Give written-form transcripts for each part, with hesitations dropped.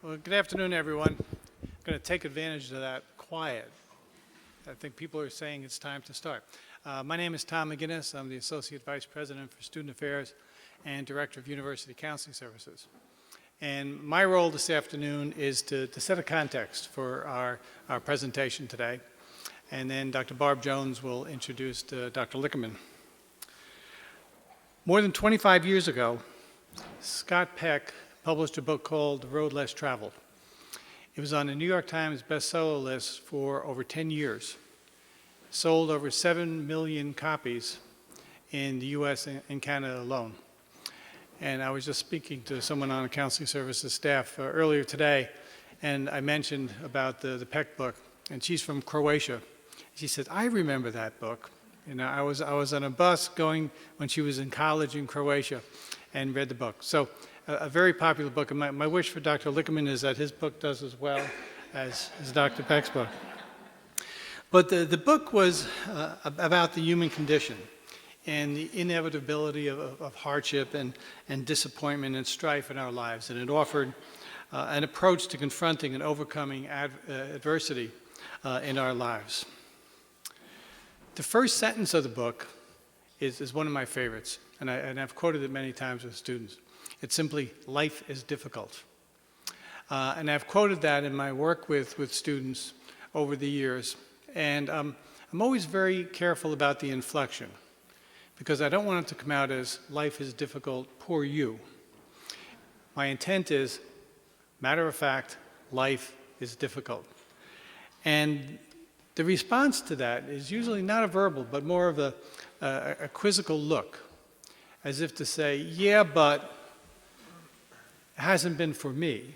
Well, good afternoon, everyone. I'm going to take advantage of that quiet. I think people are saying it's time to start. My name is Tom McGinnis. I'm the Associate Vice President for Student Affairs and Director of University Counseling Services. And my role this afternoon is to set a context for our presentation today. And then Dr. Barb Jones will introduce Dr. Lickerman. More than 25 years ago, Scott Peck published a book called The Road Less Traveled. It was on the New York Times bestseller list for over 10 years. Sold over 7 million copies in the US and Canada alone. And I was just speaking to someone on the counseling services staff earlier today, and I mentioned about the Peck book, and she's from Croatia. She said, I remember that book. You know, I was on a bus going when she was in college in Croatia and read the book. So a very popular book, and my wish for Dr. Lickerman is that his book does as well as Dr. Peck's book. But the book was about the human condition and the inevitability of hardship and disappointment and strife in our lives. And it offered an approach to confronting and overcoming adversity in our lives. The first sentence of the book is one of my favorites, and I've quoted it many times with students. It's simply, life is difficult. And I've quoted that in my work with students over the years. And I'm always very careful about the inflection, because I don't want it to come out as, life is difficult, poor you. My intent is, matter of fact, life is difficult. And the response to that is usually not a verbal, but more of a quizzical look, as if to say, yeah, but it hasn't been for me.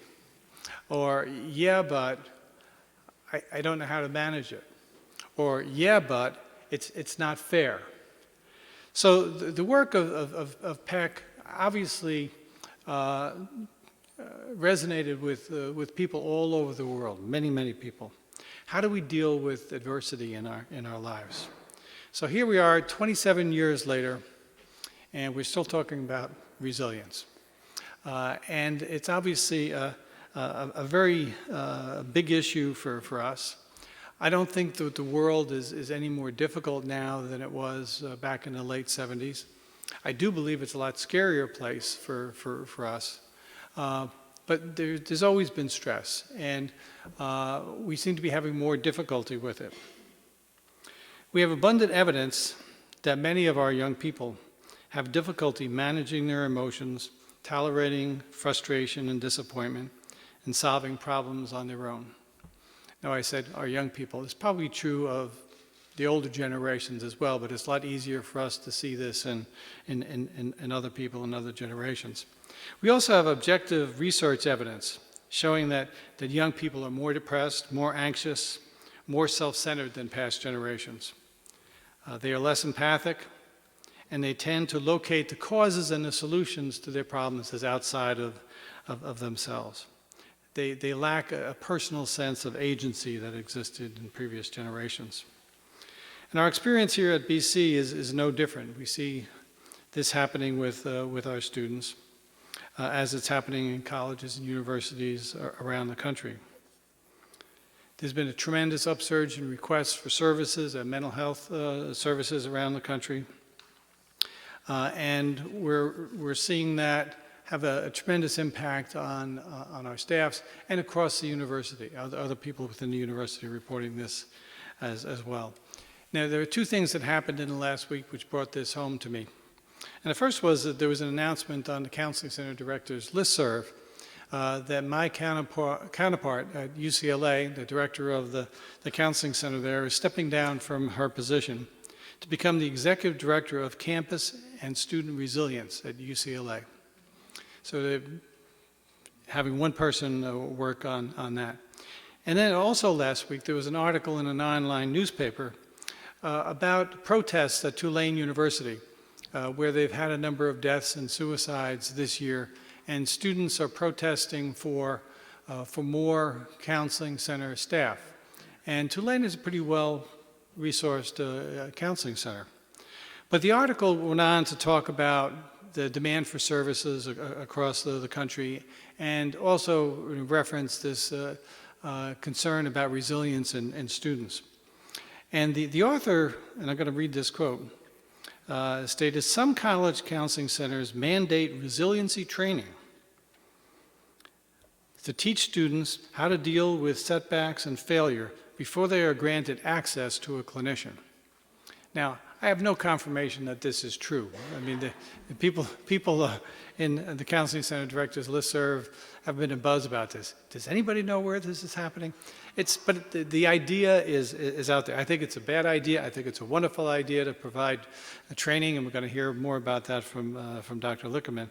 Or, yeah, but I don't know how to manage it. Or, yeah, but it's not fair. So the work of Peck obviously resonated with people all over the world, many, many people. How do we deal with adversity in our lives? So here we are 27 years later, and we're still talking about resilience. And it's obviously a very big issue for us. I don't think that the world is any more difficult now than it was back in the late 70s. I do believe it's a lot scarier place for us. But there's always been stress, and we seem to be having more difficulty with it. We have abundant evidence that many of our young people have difficulty managing their emotions, tolerating frustration and disappointment, and solving problems on their own. Now, I said our young people. It's probably true of the older generations as well, but it's a lot easier for us to see this in other people in other generations. We also have objective research evidence showing that young people are more depressed, more anxious, more self-centered than past generations. They are less empathic, and they tend to locate the causes and the solutions to their problems as outside of themselves. They lack a personal sense of agency that existed in previous generations. And our experience here at BC is no different. We see this happening with our students as it's happening in colleges and universities around the country. There's been a tremendous upsurge in requests for services and mental health services around the country. And we're seeing that have a tremendous impact on our staffs and across the university. Other people within the university reporting this as well. Now, there are two things that happened in the last week which brought this home to me. And the first was that there was an announcement on the Counseling Center Director's listserv that my counterpart at UCLA, the director of the Counseling Center there, is stepping down from her position to become the Executive Director of Campus and Student Resilience at UCLA. So they're having one person work on that. And then also last week, there was an article in an online newspaper about protests at Tulane University, where they've had a number of deaths and suicides this year, and students are protesting for more counseling center staff. And Tulane is a pretty well-resourced counseling center. But the article went on to talk about the demand for services across the country, and also reference this concern about resilience in students. And the author, and I'm going to read this quote, stated, "Some college counseling centers mandate resiliency training to teach students how to deal with setbacks and failure before they are granted access to a clinician." Now, I have no confirmation that this is true. I mean, the people in the counseling center directors listserv have been a buzz about this. Does anybody know where this is happening? But the idea is out there. I think it's a bad idea. I think it's a wonderful idea to provide training, and we're going to hear more about that from Dr. Lickerman.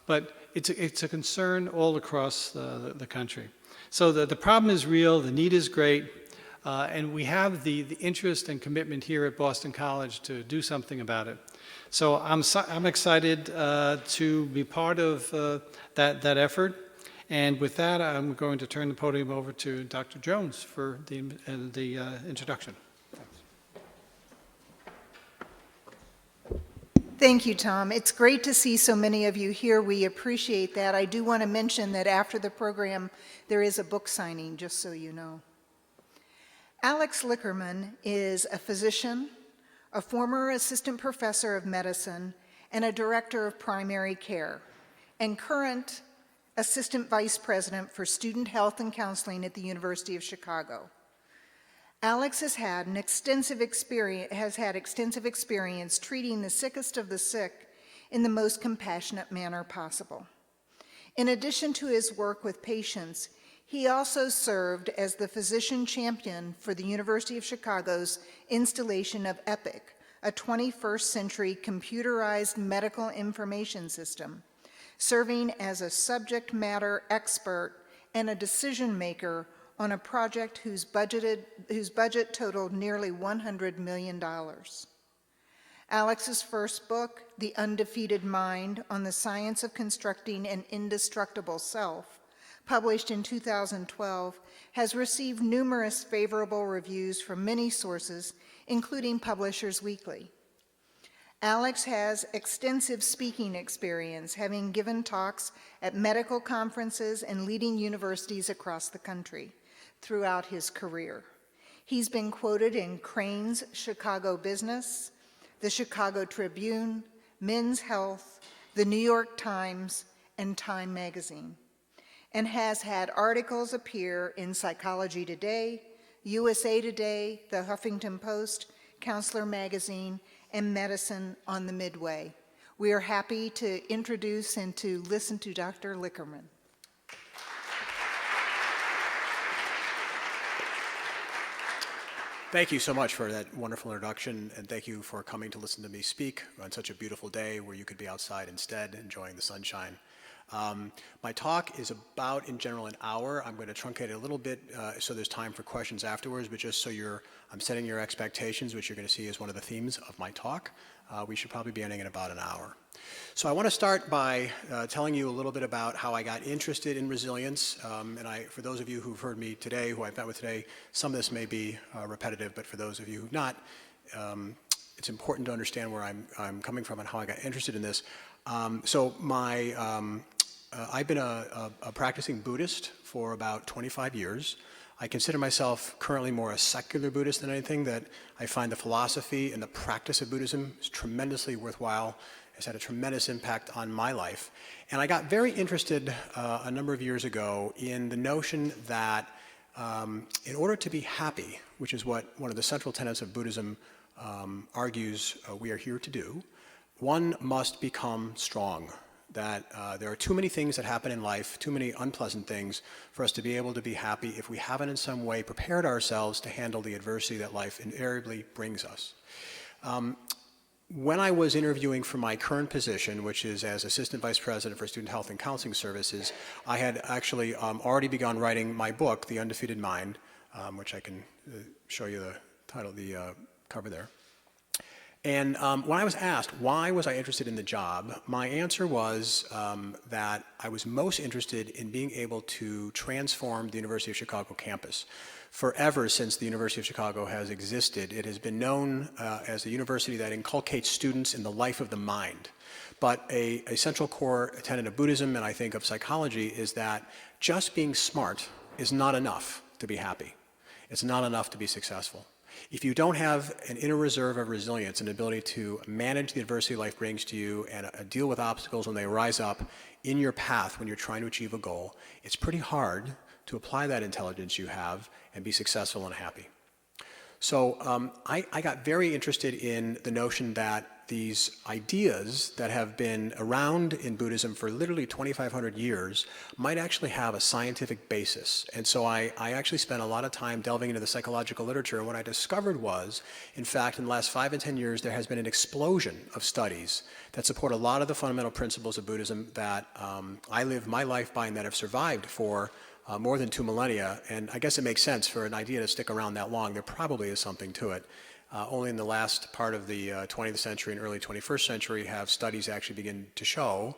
But it's a concern all across the country. So the problem is real, the need is great, and we have the interest and commitment here at Boston College to do something about it. So I'm excited to be part of that effort. And with that, I'm going to turn the podium over to Dr. Jones for the introduction. Thank you, Tom. It's great to see so many of you here. We appreciate that. I do want to mention that after the program, there is a book signing, just so you know. Alex Lickerman is a physician, a former assistant professor of medicine, and a director of primary care, and current assistant vice president for student health and counseling at the University of Chicago. Alex has had extensive experience treating the sickest of the sick in the most compassionate manner possible. In addition to his work with patients, he also served as the physician champion for the University of Chicago's installation of EPIC, a 21st century computerized medical information system, serving as a subject matter expert and a decision maker on a project whose budget totaled nearly $100 million. Alex's first book, The Undefeated Mind, on the Science of Constructing an Indestructible Self, published in 2012, has received numerous favorable reviews from many sources, including Publishers Weekly. Alex has extensive speaking experience, having given talks at medical conferences and leading universities across the country throughout his career. He's been quoted in Crane's Chicago Business, the Chicago Tribune, Men's Health, the New York Times, and Time Magazine, and has had articles appear in Psychology Today, USA Today, the Huffington Post, Counselor Magazine, and Medicine on the Midway. We are happy to introduce and to listen to Dr. Lickerman. Thank you so much for that wonderful introduction, and thank you for coming to listen to me speak on such a beautiful day where you could be outside instead, enjoying the sunshine. My talk is about, in general, an hour. I'm going to truncate it a little bit so there's time for questions afterwards, but just so I'm setting your expectations, which you're going to see is one of the themes of my talk. We should probably be ending in about an hour. So I want to start by telling you a little bit about how I got interested in resilience. For those of you who've heard me today, who I've met with today, some of this may be repetitive, but for those of you who've not, it's important to understand where I'm coming from and how I got interested in this. I've been a practicing Buddhist for about 25 years. I consider myself currently more a secular Buddhist than anything, that I find the philosophy and the practice of Buddhism is tremendously worthwhile. It's had a tremendous impact on my life. And I got very interested a number of years ago in the notion that in order to be happy, which is what one of the central tenets of Buddhism argues we are here to do, one must become strong. That there are too many things that happen in life, too many unpleasant things, for us to be able to be happy if we haven't in some way prepared ourselves to handle the adversity that life invariably brings us. When I was interviewing for my current position, which is as Assistant Vice President for Student Health and Counseling Services, I had actually already begun writing my book, The Undefeated Mind, which I can show you the title, the cover there. And when I was asked why was I interested in the job, my answer was that I was most interested in being able to transform the University of Chicago campus. Forever since the University of Chicago has existed, it has been known as a university that inculcates students in the life of the mind. But a central core tenet of Buddhism, and I think of psychology, is that just being smart is not enough to be happy. It's not enough to be successful. If you don't have an inner reserve of resilience, an ability to manage the adversity life brings to you and deal with obstacles when they rise up in your path when you're trying to achieve a goal, it's pretty hard to apply that intelligence you have and be successful and happy. So I got very interested in the notion that these ideas that have been around in Buddhism for literally 2,500 years might actually have a scientific basis. And so I actually spent a lot of time delving into the psychological literature. And what I discovered was, in fact, in the last 5 and 10 years, there has been an explosion of studies that support a lot of the fundamental principles of Buddhism that I live my life by and that have survived for more than 2 millennia, and I guess it makes sense for an idea to stick around that long. There probably is something to it. Only in the last part of the 20th century and early 21st century have studies actually begin to show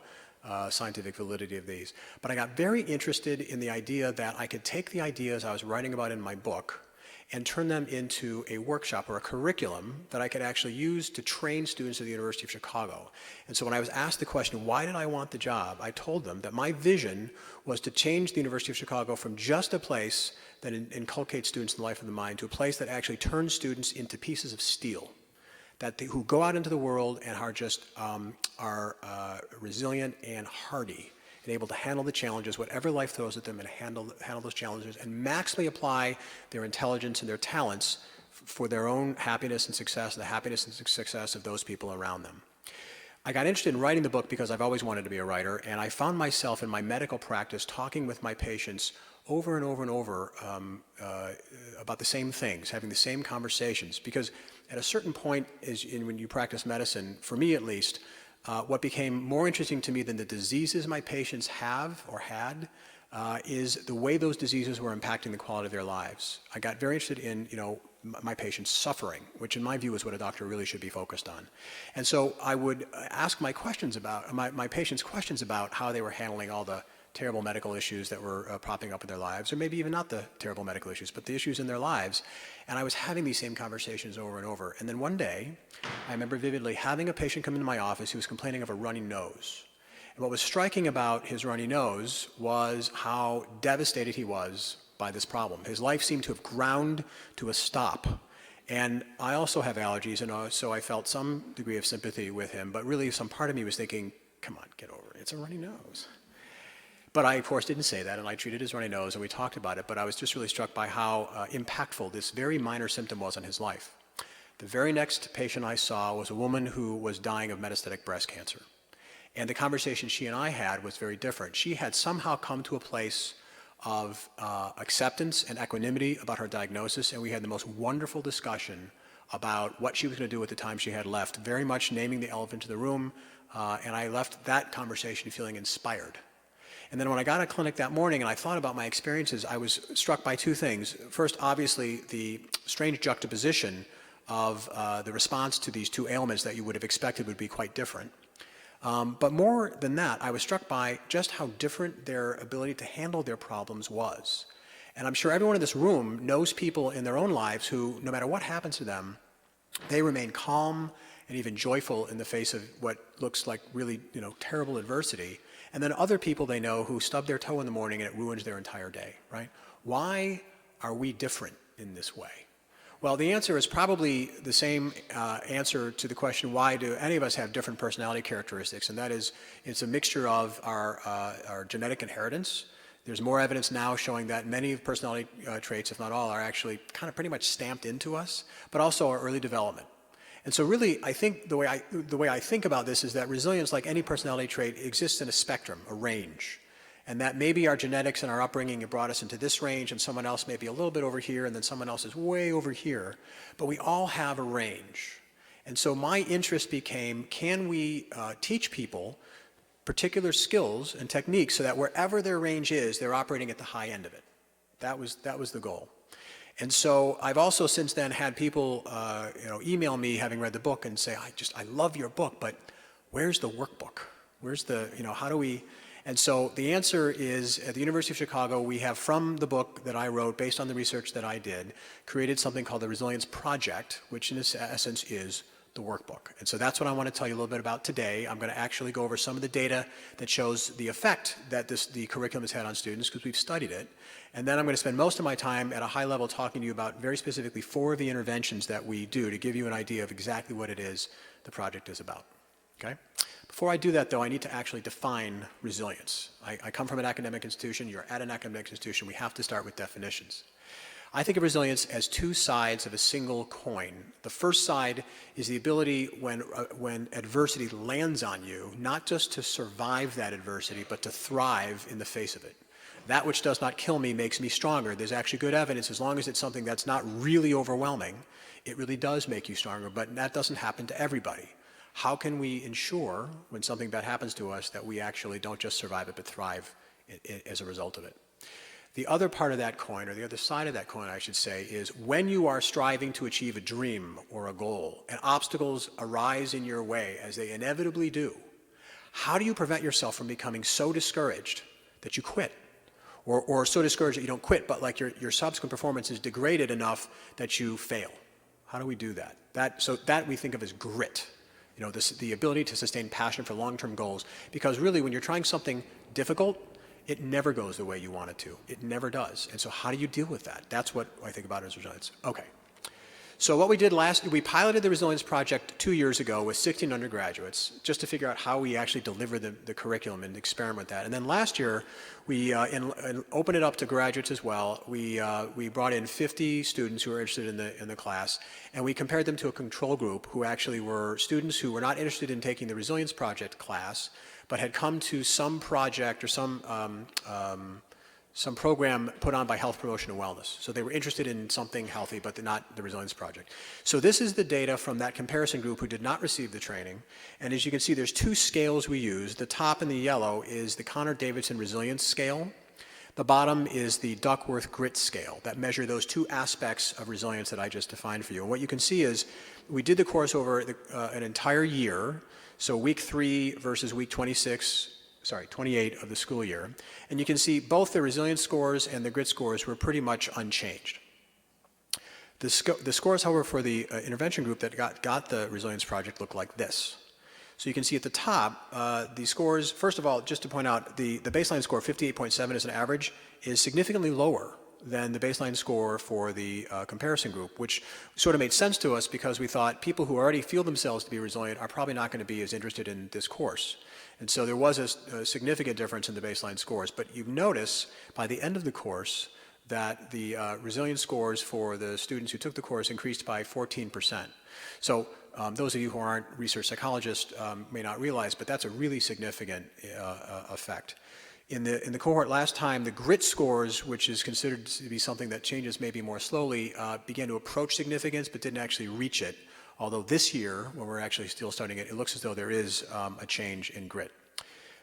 scientific validity of these. But I got very interested in the idea that I could take the ideas I was writing about in my book and turn them into a workshop or a curriculum that I could actually use to train students at the University of Chicago. And so when I was asked the question, why did I want the job, I told them that my vision was to change the University of Chicago from just a place that inculcates students in the life of the mind to a place that actually turns students into pieces of steel, who go out into the world and are just resilient and hardy, and able to handle the challenges, whatever life throws at them, and handle those challenges, and maximally apply their intelligence and their talents for their own happiness and success, the happiness and success of those people around them. I got interested in writing the book because I've always wanted to be a writer, and I found myself in my medical practice talking with my patients over and over and over about the same things, having the same conversations, because at a certain point when you practice medicine, for me at least, what became more interesting to me than the diseases my patients have or had is the way those diseases were impacting the quality of their lives. I got very interested in, my patients' suffering, which in my view is what a doctor really should be focused on. And so I would ask my patients questions about how they were handling all the terrible medical issues that were popping up in their lives, or maybe even not the terrible medical issues, but the issues in their lives. And I was having these same conversations over and over. And then one day, I remember vividly having a patient come into my office who was complaining of a runny nose. And what was striking about his runny nose was how devastated he was by this problem. His life seemed to have ground to a stop. And I also have allergies, and so I felt some degree of sympathy with him, but really some part of me was thinking, come on, get over it, it's a runny nose. But I, of course, didn't say that, and I treated his runny nose, and we talked about it, but I was just really struck by how impactful this very minor symptom was on his life. The very next patient I saw was a woman who was dying of metastatic breast cancer. And the conversation she and I had was very different. She had somehow come to a place of acceptance and equanimity about her diagnosis, and we had the most wonderful discussion about what she was going to do with the time she had left, very much naming the elephant in the room, and I left that conversation feeling inspired. And then when I got to clinic that morning and I thought about my experiences, I was struck by 2 things. First, obviously, the strange juxtaposition of the response to these 2 ailments that you would have expected would be quite different. But more than that, I was struck by just how different their ability to handle their problems was. And I'm sure everyone in this room knows people in their own lives who, no matter what happens to them, they remain calm and even joyful in the face of what looks like really, terrible adversity. And then other people they know who stub their toe in the morning and it ruins their entire day, right? Why are we different in this way? Well, the answer is probably the same answer to the question, why do any of us have different personality characteristics? And that is, it's a mixture of our genetic inheritance. There's more evidence now showing that many personality traits, if not all, are actually kind of pretty much stamped into us, but also our early development. And so really, I think the way I think about this is that resilience, like any personality trait, exists in a spectrum, a range. And that maybe our genetics and our upbringing have brought us into this range, and someone else may be a little bit over here, and then someone else is way over here. But we all have a range. And so my interest became, can we teach people particular skills and techniques so that wherever their range is, they're operating at the high end of it? That was the goal. And so I've also since then had people email me having read the book and say, I love your book, but where's the workbook? Where's the, how do we? And so the answer is, at the University of Chicago, we have, from the book that I wrote, based on the research that I did, created something called the Resilience Project, which in essence is the workbook. And so that's what I want to tell you a little bit about today. I'm going to actually go over some of the data that shows the effect that the curriculum has had on students, because we've studied it. And then I'm going to spend most of my time at a high level talking to you about very specifically 4 of the interventions that we do to give you an idea of exactly what it is the project is about. Okay? Before I do that, though, I need to actually define resilience. I come from an academic institution. You're at an academic institution. We have to start with definitions. I think of resilience as 2 sides of a single coin. The first side is the ability when adversity lands on you, not just to survive that adversity, but to thrive in the face of it. That which does not kill me makes me stronger. There's actually good evidence, as long as it's something that's not really overwhelming, it really does make you stronger, but that doesn't happen to everybody. How can we ensure, when something bad happens to us, that we actually don't just survive it, but thrive as a result of it? The other part of that coin, or the other side of that coin, I should say, is when you are striving to achieve a dream or a goal, and obstacles arise in your way, as they inevitably do, how do you prevent yourself from becoming so discouraged that you quit? Or so discouraged that you don't quit, but like your subsequent performance is degraded enough that you fail? How do we do that? So that we think of as grit. You know, the ability to sustain passion for long-term goals. Because really, when you're trying something difficult, it never goes the way you want it to. It never does. And so how do you deal with that? That's what I think about as resilience. Okay. So what we did we piloted the Resilience Project 2 years ago with 16 undergraduates, just to figure out how we actually deliver the curriculum and experiment with that. And then last year, we opened it up to graduates as well. We brought in 50 students who were interested in the class, and we compared them to a control group who actually were students who were not interested in taking the Resilience Project class, but had come to some project or some program put on by Health Promotion and Wellness. So they were interested in something healthy, but not the Resilience Project. So this is the data from that comparison group who did not receive the training. And as you can see, there's 2 scales we use. The top in the yellow is the Connor-Davidson Resilience Scale. The bottom is the Duckworth Grit Scale that measure those 2 aspects of resilience that I just defined for you. And what you can see is we did the course over an entire year. So week 3 versus week 28 of the school year. And you can see both the resilience scores and the grit scores were pretty much unchanged. The scores, however, for the intervention group that got the Resilience Project look like this. So you can see at the top, the scores, first of all, just to point out, the baseline score, 58.7 as an average, is significantly lower than the baseline score for the comparison group, which sort of made sense to us because we thought people who already feel themselves to be resilient are probably not going to be as interested in this course. And so there was a significant difference in the baseline scores. But you notice by the end of the course that the resilience scores for the students who took the course increased by 14%. So those of you who aren't research psychologists may not realize, but that's a really significant effect. In the cohort last time, the grit scores, which is considered to be something that changes maybe more slowly, began to approach significance but didn't actually reach it. Although this year, when we're actually still studying it, it looks as though there is a change in grit.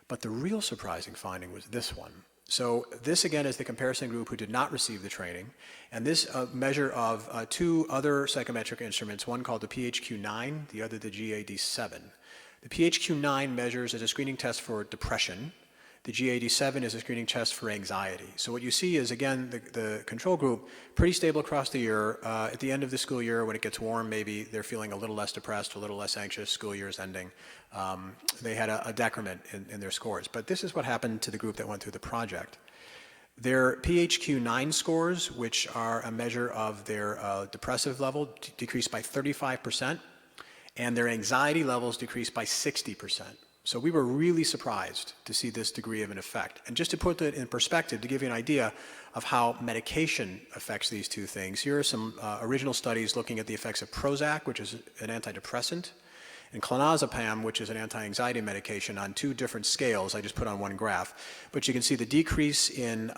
But the real surprising finding was this one. So this, again, is the comparison group who did not receive the training. And this measure of 2 other psychometric instruments, one called the PHQ-9, the other the GAD-7. The PHQ-9 measures as a screening test for depression. The GAD-7 is a screening test for anxiety. So what you see is, again, the control group, pretty stable across the year. At the end of the school year, when it gets warm, maybe they're feeling a little less depressed, a little less anxious, school year is ending. They had a decrement in their scores. But this is what happened to the group that went through the project. Their PHQ-9 scores, which are a measure of their depressive level, decreased by 35%, and their anxiety levels decreased by 60%. So we were really surprised to see this degree of an effect. And just to put that in perspective, to give you an idea of how medication affects these 2 things, here are some original studies looking at the effects of Prozac, which is an antidepressant, and clonazepam, which is an anti-anxiety medication, on 2 different scales. I just put on one graph. But you can see the decrease in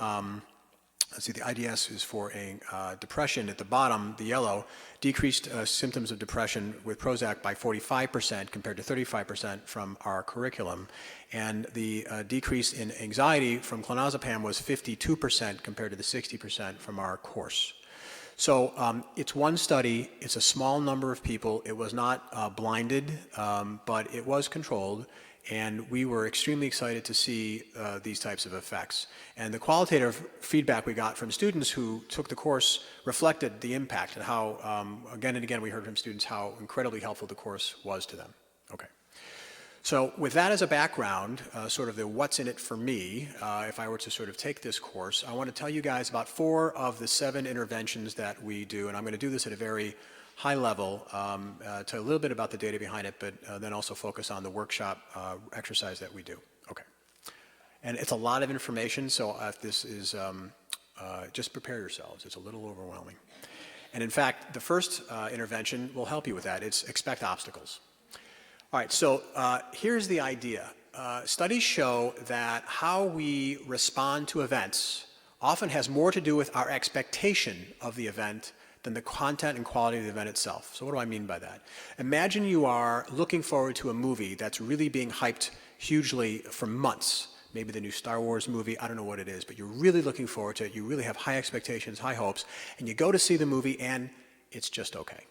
let's see, the IDS is for depression at the bottom, the yellow, decreased symptoms of depression with Prozac by 45% compared to 35% from our curriculum. And the decrease in anxiety from clonazepam was 52% compared to the 60% from our course. So it's one study, it's a small number of people, it was not blinded, but it was controlled. And we were extremely excited to see these types of effects. And the qualitative feedback we got from students who took the course reflected the impact and how, again and again, we heard from students how incredibly helpful the course was to them. Okay. So with that as a background, sort of the what's in it for me, if I were to sort of take this course, I want to tell you guys about 4 of the 7 interventions that we do, and I'm going to do this at a very high level, tell a little bit about the data behind it, but then also focus on the workshop exercise that we do. Okay. And it's a lot of information, so this is, just prepare yourselves. It's a little overwhelming. And in fact, the first intervention will help you with that. It's expect obstacles. All right, so here's the idea. Studies show that how we respond to events often has more to do with our expectation of the event than the content and quality of the event itself. So what do I mean by that? Imagine you are looking forward to a movie that's really being hyped hugely for months. Maybe the new Star Wars movie, I don't know what it is, but you're really looking forward to it. You really have high expectations, high hopes, and you go to see the movie and it's just okay.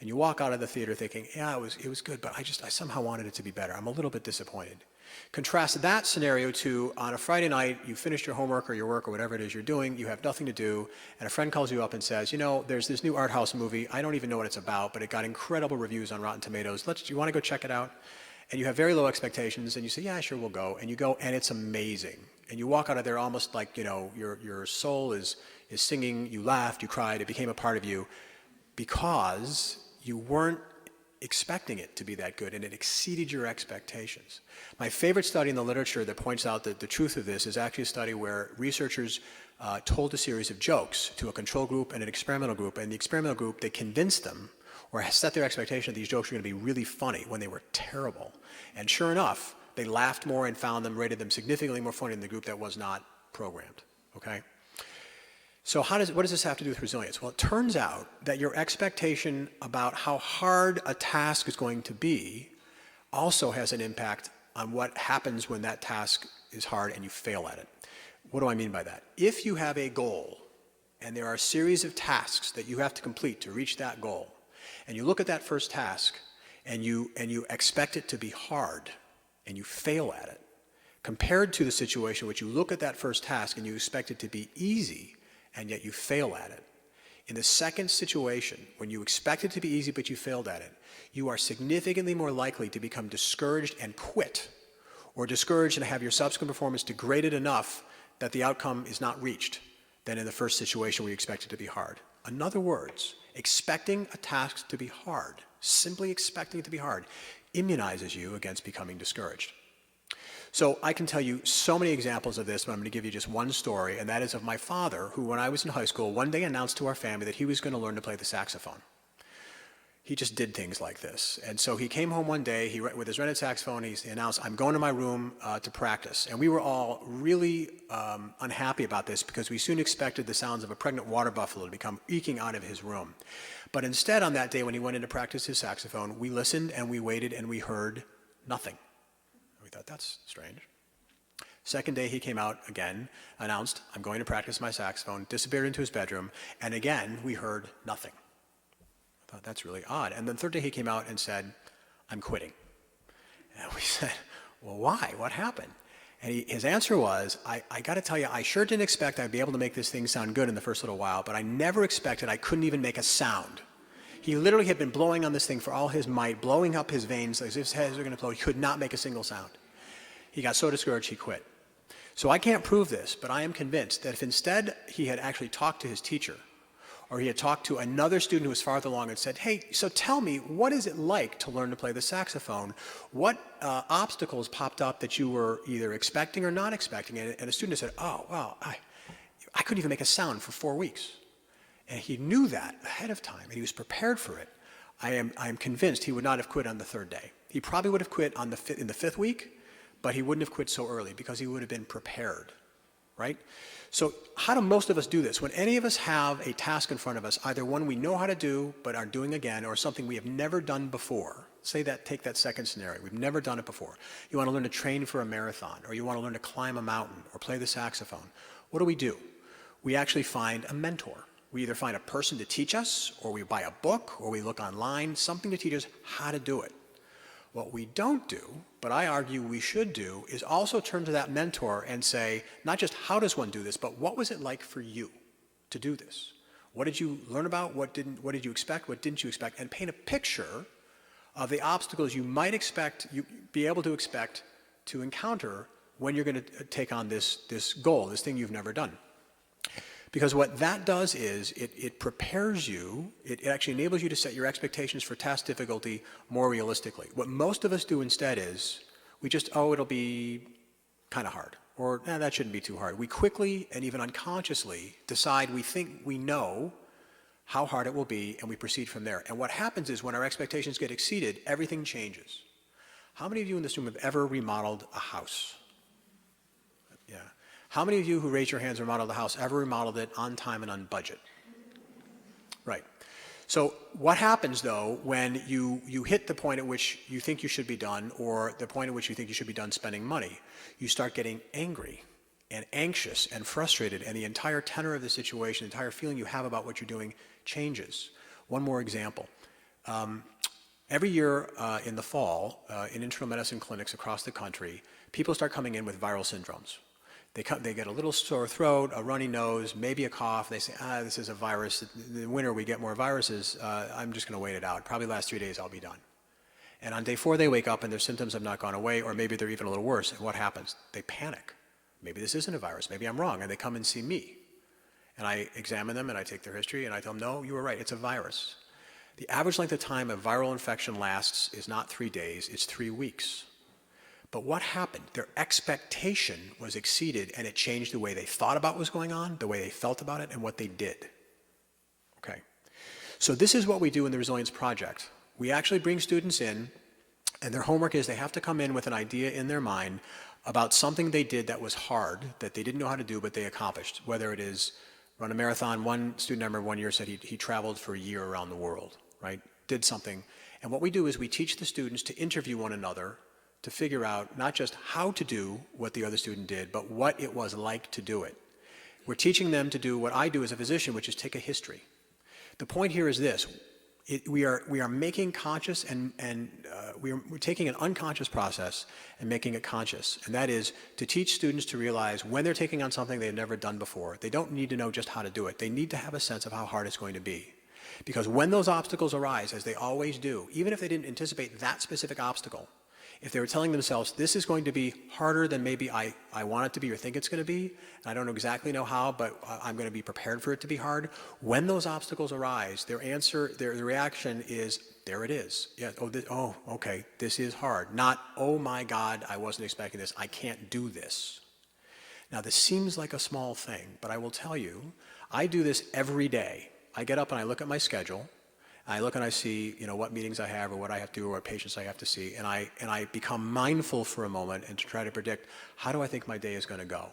And you walk out of the theater thinking, yeah, it was good, but I somehow wanted it to be better. I'm a little bit disappointed. Contrast that scenario to on a Friday night, you finished your homework or your work or whatever it is you're doing, you have nothing to do, and a friend calls you up and says, you know, there's this new art house movie, I don't even know what it's about, but it got incredible reviews on Rotten Tomatoes. Do you want to go check it out? And you have very low expectations, and you say, yeah, sure, we'll go. And you go, and it's amazing. And you walk out of there almost like, you know, your soul is singing, you laughed, you cried, it became a part of you, because you weren't expecting it to be that good, and it exceeded your expectations. My favorite study in the literature that points out that the truth of this is actually a study where researchers told a series of jokes to a control group and an experimental group, and the experimental group, they convinced them or set their expectation that these jokes were going to be really funny when they were terrible. And sure enough, they laughed more and rated them significantly more funny than the group that was not programmed, okay? So what does this have to do with resilience? Well, it turns out that your expectation about how hard a task is going to be also has an impact on what happens when that task is hard and you fail at it. What do I mean by that? If you have a goal and there are a series of tasks that you have to complete to reach that goal, and you look at that first task and you expect it to be hard and you fail at it, compared to the situation in which you look at that first task and you expect it to be easy, and yet you fail at it. In the second situation, when you expect it to be easy but you failed at it, you are significantly more likely to become discouraged and quit, or discouraged and have your subsequent performance degraded enough that the outcome is not reached than in the first situation where you expect it to be hard. In other words, expecting a task to be hard, simply expecting it to be hard, immunizes you against becoming discouraged. So I can tell you so many examples of this, but I'm going to give you just one story, and that is of my father, who when I was in high school, one day announced to our family that he was going to learn to play the saxophone. He just did things like this. And so he came home one day, with his rented saxophone, he announced, I'm going to my room to practice. And we were all really unhappy about this because we soon expected the sounds of a pregnant water buffalo to become eking out of his room. But instead on that day when he went in to practice his saxophone, we listened and we waited and we heard nothing. We thought, that's strange. Second day he came out again, announced, I'm going to practice my saxophone, disappeared into his bedroom, and again we heard nothing. I thought, that's really odd. And then third day he came out and said, I'm quitting. And we said, well, why? What happened? And his answer was, I got to tell you, I sure didn't expect I'd be able to make this thing sound good in the first little while, but I never expected I couldn't even make a sound. He literally had been blowing on this thing for all his might, blowing up his veins as if his head was going to blow. He could not make a single sound. He got so discouraged he quit. So I can't prove this, but I am convinced that if instead he had actually talked to his teacher, or he had talked to another student who was farther along and said, hey, so tell me, what is it like to learn to play the saxophone? What obstacles popped up that you were either expecting or not expecting? And a student said, oh, well, I couldn't even make a sound for 4 weeks. And he knew that ahead of time, and he was prepared for it. I am convinced he would not have quit on the third day. He probably would have quit in the fifth week, but he wouldn't have quit so early because he would have been prepared, right? So how do most of us do this? When any of us have a task in front of us, either one we know how to do but are doing again, or something we have never done before, take that second scenario, we've never done it before. You want to learn to train for a marathon, or you want to learn to climb a mountain, or play the saxophone. What do? We actually find a mentor. We either find a person to teach us, or we buy a book, or we look online, something to teach us how to do it. What we don't do, but I argue we should do, is also turn to that mentor and say, not just how does one do this, but what was it like for you to do this? What did you learn about? What did you expect? What didn't you expect? And paint a picture of the obstacles you might be able to expect to encounter when you're going to take on this goal, this thing you've never done. Because what that does is it prepares you, it actually enables you to set your expectations for task difficulty more realistically. What most of us do instead is we just, it'll be kind of hard, or that shouldn't be too hard. We quickly and even unconsciously decide we think we know how hard it will be, and we proceed from there. And what happens is when our expectations get exceeded, everything changes. How many of you in this room have ever remodeled a house? Yeah. How many of you who raised your hands remodeled a house ever remodeled it on time and on budget? Right. So what happens though when you hit the point at which you think you should be done, or the point at which you think you should be done spending money? You start getting angry and anxious and frustrated, and the entire tenor of the situation, the entire feeling you have about what you're doing changes. One more example. Every year in the fall, in internal medicine clinics across the country, people start coming in with viral syndromes. They get a little sore throat, a runny nose, maybe a cough. They say, this is a virus. In the winter, we get more viruses. I'm just going to wait it out. Probably last 3 days, I'll be done. And on day 4, they wake up and their symptoms have not gone away, or maybe they're even a little worse. And what happens? They panic. Maybe this isn't a virus. Maybe I'm wrong. And they come and see me. And I examine them and I take their history and I tell them, no, you were right. It's a virus. The average length of time a viral infection lasts is not 3 days, it's 3 weeks. But what happened? Their expectation was exceeded, and it changed the way they thought about what was going on, the way they felt about it, and what they did. Okay. So this is what we do in the Resilience Project. We actually bring students in, and their homework is they have to come in with an idea in their mind about something they did that was hard, that they didn't know how to do, but they accomplished. Whether it is run a marathon. One student I remember one year said he traveled for a year around the world, right? Did something. And what we do is we teach the students to interview one another to figure out not just how to do what the other student did, but what it was like to do it. We're teaching them to do what I do as a physician, which is take a history. The point here is this. We are making conscious we're taking an unconscious process and making it conscious. And that is to teach students to realize when they're taking on something they've never done before, they don't need to know just how to do it. They need to have a sense of how hard it's going to be. Because when those obstacles arise, as they always do, even if they didn't anticipate that specific obstacle, if they were telling themselves, this is going to be harder than maybe I want it to be or think it's going to be, and I don't exactly know how, but I'm going to be prepared for it to be hard, when those obstacles arise, their reaction is, there it is. Yeah, okay, this is hard. Not, oh my God, I wasn't expecting this, I can't do this. Now this seems like a small thing, but I will tell you, I do this every day. I get up and I look at my schedule, I look and I see, what meetings I have or what I have to do or what patients I have to see, and I become mindful for a moment and to try to predict how do I think my day is going to go.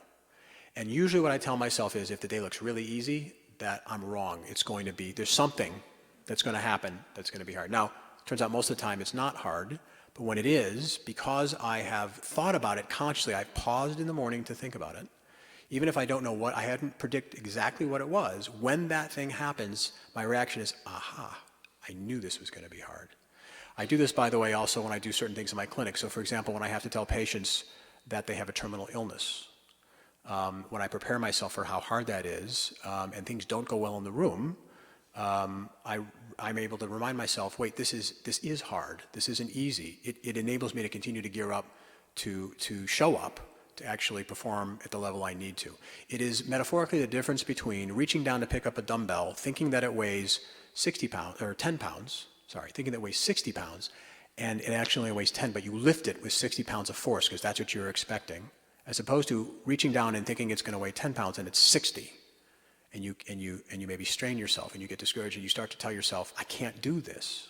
And usually what I tell myself is if the day looks really easy, that I'm wrong. It's going to be, there's something that's going to happen that's going to be hard. Now, it turns out most of the time it's not hard, but when it is, because I have thought about it consciously, I've paused in the morning to think about it, even if I don't know what, I hadn't predict exactly what it was, when that thing happens, my reaction is, aha. I knew this was going to be hard. I do this, by the way, also when I do certain things in my clinic. So, for example, when I have to tell patients that they have a terminal illness, when I prepare myself for how hard that is, and things don't go well in the room, I'm able to remind myself, wait, this is hard. This isn't easy. It enables me to continue to gear up to show up, to actually perform at the level I need to. It is metaphorically the difference between reaching down to pick up a dumbbell, thinking that it weighs 60 pounds, or 10 pounds, thinking that it weighs 60 pounds, and it actually only weighs 10, but you lift it with 60 pounds of force because that's what you're expecting, as opposed to reaching down and thinking it's going to weigh 10 pounds and it's 60. And you maybe strain yourself and you get discouraged and you start to tell yourself, I can't do this.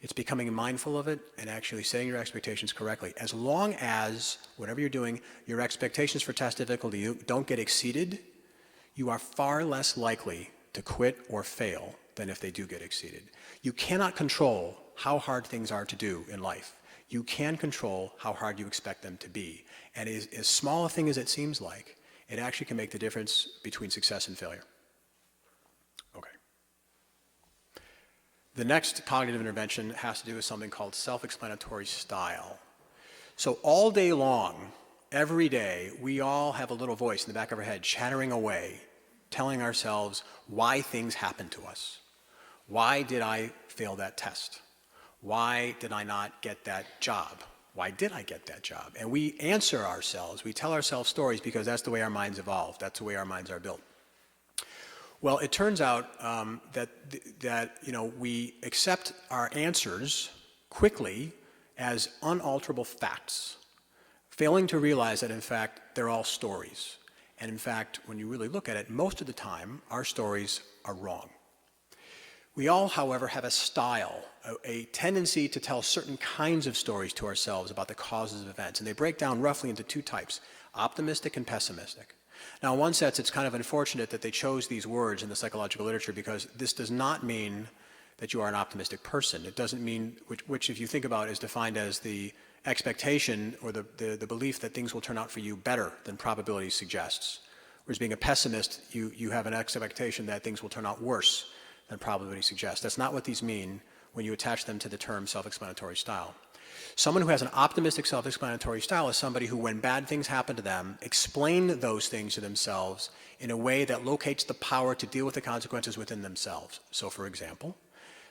It's becoming mindful of it and actually setting your expectations correctly. As long as, whatever you're doing, your expectations for task difficulty don't get exceeded, you are far less likely to quit or fail than if they do get exceeded. You cannot control how hard things are to do in life. You can control how hard you expect them to be. And as small a thing as it seems like, it actually can make the difference between success and failure. Okay. The next cognitive intervention has to do with something called self-explanatory style. So all day long, every day, we all have a little voice in the back of our head chattering away, telling ourselves why things happen to us. Why did I fail that test? Why did I not get that job? Why did I get that job? And we answer ourselves, we tell ourselves stories because that's the way our minds evolved, that's the way our minds are built. Well, it turns out that we accept our answers quickly as unalterable facts, failing to realize that in fact they're all stories. And in fact, when you really look at it, most of the time our stories are wrong. We all, however, have a style, a tendency to tell certain kinds of stories to ourselves about the causes of events, and they break down roughly into two types, optimistic and pessimistic. Now, in one sense, it's kind of unfortunate that they chose these words in the psychological literature because this does not mean that you are an optimistic person. It doesn't mean, which if you think about is defined as the expectation or the belief that things will turn out for you better than probability suggests. Whereas being a pessimist, you have an expectation that things will turn out worse than probability suggests. That's not what these mean when you attach them to the term self-explanatory style. Someone who has an optimistic self-explanatory style is somebody who, when bad things happen to them, explain those things to themselves in a way that locates the power to deal with the consequences within themselves. So, for example,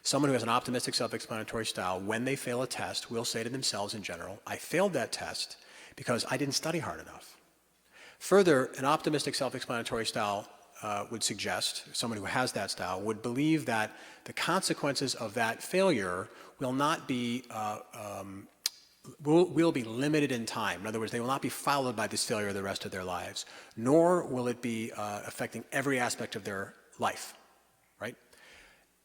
someone who has an optimistic self-explanatory style, when they fail a test, will say to themselves in general, I failed that test because I didn't study hard enough. Further, an optimistic self-explanatory style would suggest, someone who has that style, would believe that the consequences of that failure will not be, will be limited in time. In other words, they will not be followed by this failure the rest of their lives, nor will it be affecting every aspect of their life, right?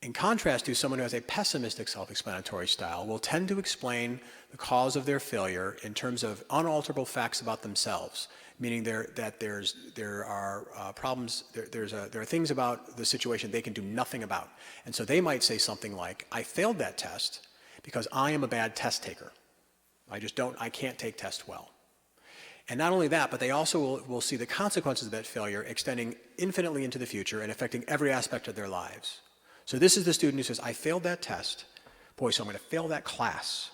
In contrast to someone who has a pessimistic self-explanatory style will tend to explain the cause of their failure in terms of unalterable facts about themselves, meaning there are problems, there are things about the situation they can do nothing about. And so they might say something like, I failed that test because I am a bad test taker. I can't take tests well. And not only that, but they also will see the consequences of that failure extending infinitely into the future and affecting every aspect of their lives. So this is the student who says, I failed that test. Boy, so I'm going to fail that class.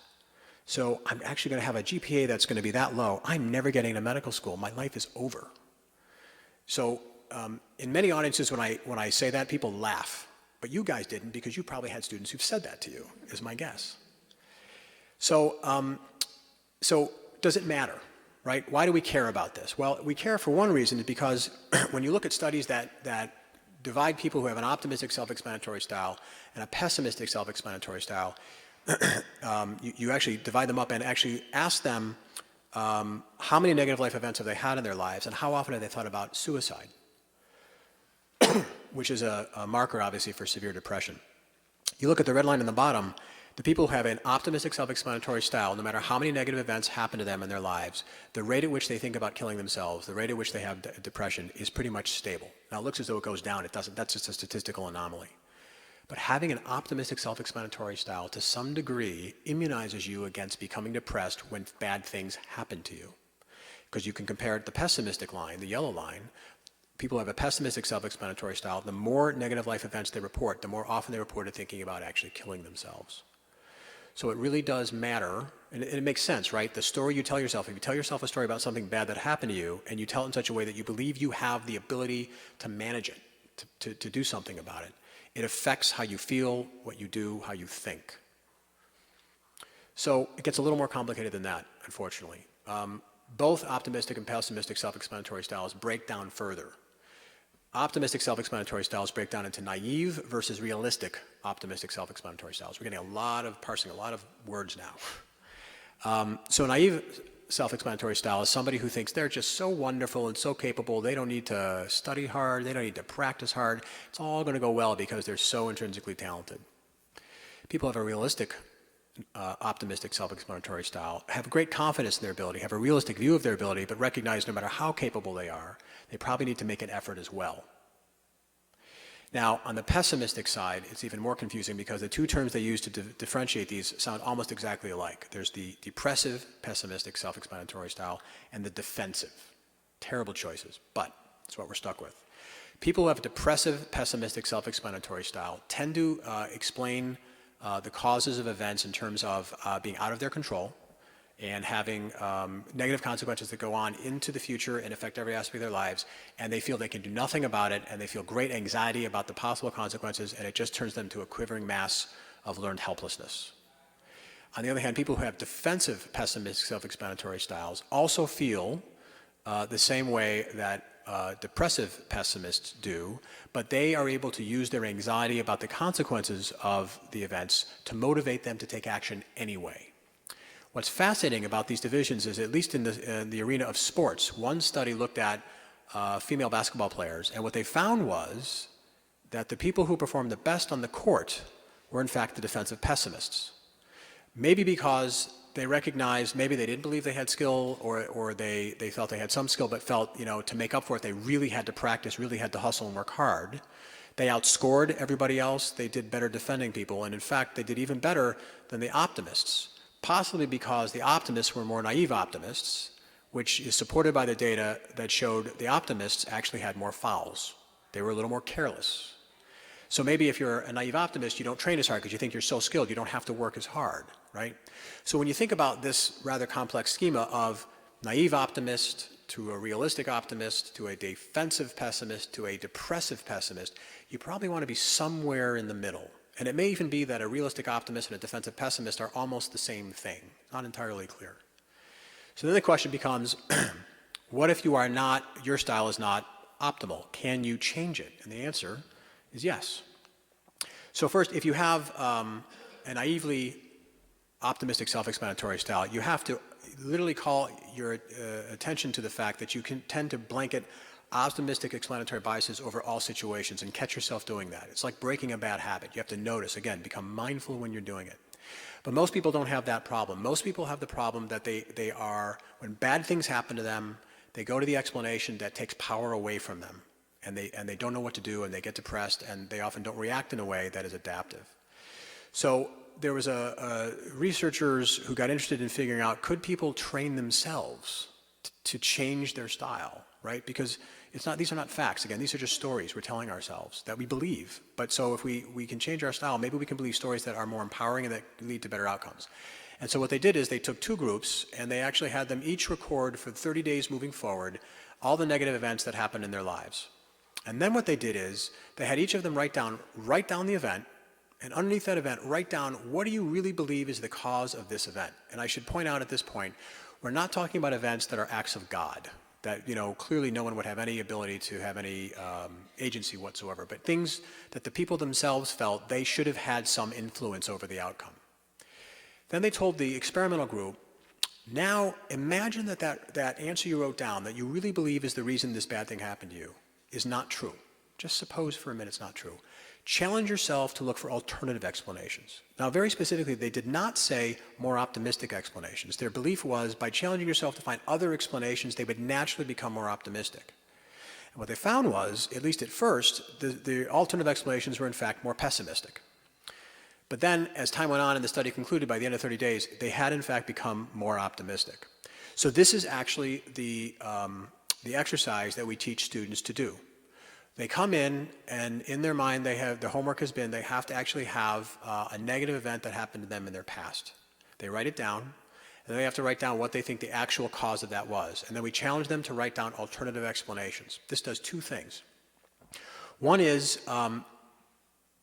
So I'm actually going to have a GPA that's going to be that low. I'm never getting into medical school. My life is over. So in many audiences, when I say that, people laugh. But you guys didn't because you probably had students who've said that to you, is my guess. So does it matter, right? Why do we care about this? Well, we care for one reason, because when you look at studies that divide people who have an optimistic self-explanatory style and a pessimistic self-explanatory style, you actually divide them up and actually ask them how many negative life events have they had in their lives and how often have they thought about suicide, which is a marker, obviously, for severe depression. You look at the red line in the bottom, the people who have an optimistic self-explanatory style, no matter how many negative events happen to them in their lives, the rate at which they think about killing themselves, the rate at which they have depression is pretty much stable. Now, it looks as though it goes down. It doesn't. That's just a statistical anomaly. But having an optimistic self-explanatory style to some degree immunizes you against becoming depressed when bad things happen to you. Because you can compare it to the pessimistic line, the yellow line. People who have a pessimistic self-explanatory style, the more negative life events they report, the more often they reported thinking about actually killing themselves. So it really does matter, and it makes sense, right? The story you tell yourself, if you tell yourself a story about something bad that happened to you, and you tell it in such a way that you believe you have the ability to manage it, to do something about it, it affects how you feel, what you do, how you think. So it gets a little more complicated than that, unfortunately. Both optimistic and pessimistic self-explanatory styles break down further. Optimistic self-explanatory styles break down into naive versus realistic optimistic self-explanatory styles. We're getting parsing a lot of words now. So naive self-explanatory style is somebody who thinks they're just so wonderful and so capable, they don't need to study hard, they don't need to practice hard. It's all going to go well because they're so intrinsically talented. People have a realistic optimistic self-explanatory style, have great confidence in their ability, have a realistic view of their ability, but recognize no matter how capable they are, they probably need to make an effort as well. Now, on the pessimistic side, it's even more confusing because the two terms they use to differentiate these sound almost exactly alike. There's the depressive, pessimistic self-explanatory style and the defensive. Terrible choices, but that's what we're stuck with. People who have a depressive, pessimistic self-explanatory style tend to explain the causes of events in terms of being out of their control and having negative consequences that go on into the future and affect every aspect of their lives, and they feel they can do nothing about it, and they feel great anxiety about the possible consequences, and it just turns them to a quivering mass of learned helplessness. On the other hand, people who have defensive, pessimistic, self-explanatory styles also feel the same way that depressive pessimists do, but they are able to use their anxiety about the consequences of the events to motivate them to take action anyway. What's fascinating about these divisions is, at least in the arena of sports, one study looked at female basketball players, and what they found was that the people who performed the best on the court were in fact the defensive pessimists. Maybe because they recognized maybe they didn't believe they had skill, or they felt they had some skill but felt, to make up for it, they really had to practice, really had to hustle and work hard. They outscored everybody else. They did better defending people. And in fact, they did even better than the optimists, possibly because the optimists were more naive optimists, which is supported by the data that showed the optimists actually had more fouls. They were a little more careless. So maybe if you're a naive optimist, you don't train as hard because you think you're so skilled, you don't have to work as hard, right? So when you think about this rather complex schema of naive optimist to a realistic optimist to a defensive pessimist to a depressive pessimist, you probably want to be somewhere in the middle. And it may even be that a realistic optimist and a defensive pessimist are almost the same thing, not entirely clear. So then the question becomes, what if your style is not optimal? Can you change it? And the answer is yes. So first, if you have a naively optimistic self-explanatory style, you have to literally call your attention to the fact that you can tend to blanket optimistic explanatory biases over all situations and catch yourself doing that. It's like breaking a bad habit. You have to notice, again, become mindful when you're doing it. But most people don't have that problem. Most people have the problem that they are, when bad things happen to them, they go to the explanation that takes power away from them. And they don't know what to do, and they get depressed, and they often don't react in a way that is adaptive. So there was researchers who got interested in figuring out, could people train themselves to change their style, right? Because these are not facts. Again, these are just stories we're telling ourselves that we believe. But so if we can change our style, maybe we can believe stories that are more empowering and that lead to better outcomes. And so what they did is they took two groups, and they actually had them each record for 30 days moving forward all the negative events that happened in their lives. And then what they did is they had each of them write down the event, and underneath that event, write down, what do you really believe is the cause of this event? And I should point out at this point, we're not talking about events that are acts of God, that clearly no one would have any ability to have any agency whatsoever, but things that the people themselves felt they should have had some influence over the outcome. Then they told the experimental group, now imagine that answer you wrote down, that you really believe is the reason this bad thing happened to you, is not true. Just suppose for a minute it's not true. Challenge yourself to look for alternative explanations. Now, very specifically, they did not say more optimistic explanations. Their belief was by challenging yourself to find other explanations, they would naturally become more optimistic. And what they found was, at least at first, the alternative explanations were in fact more pessimistic. But then, as time went on and the study concluded, by the end of 30 days, they had in fact become more optimistic. So this is actually the exercise that we teach students to do. They come in, and in their mind, their homework has been they have to actually have a negative event that happened to them in their past. They write it down, and then they have to write down what they think the actual cause of that was. And then we challenge them to write down alternative explanations. This does two things. One is,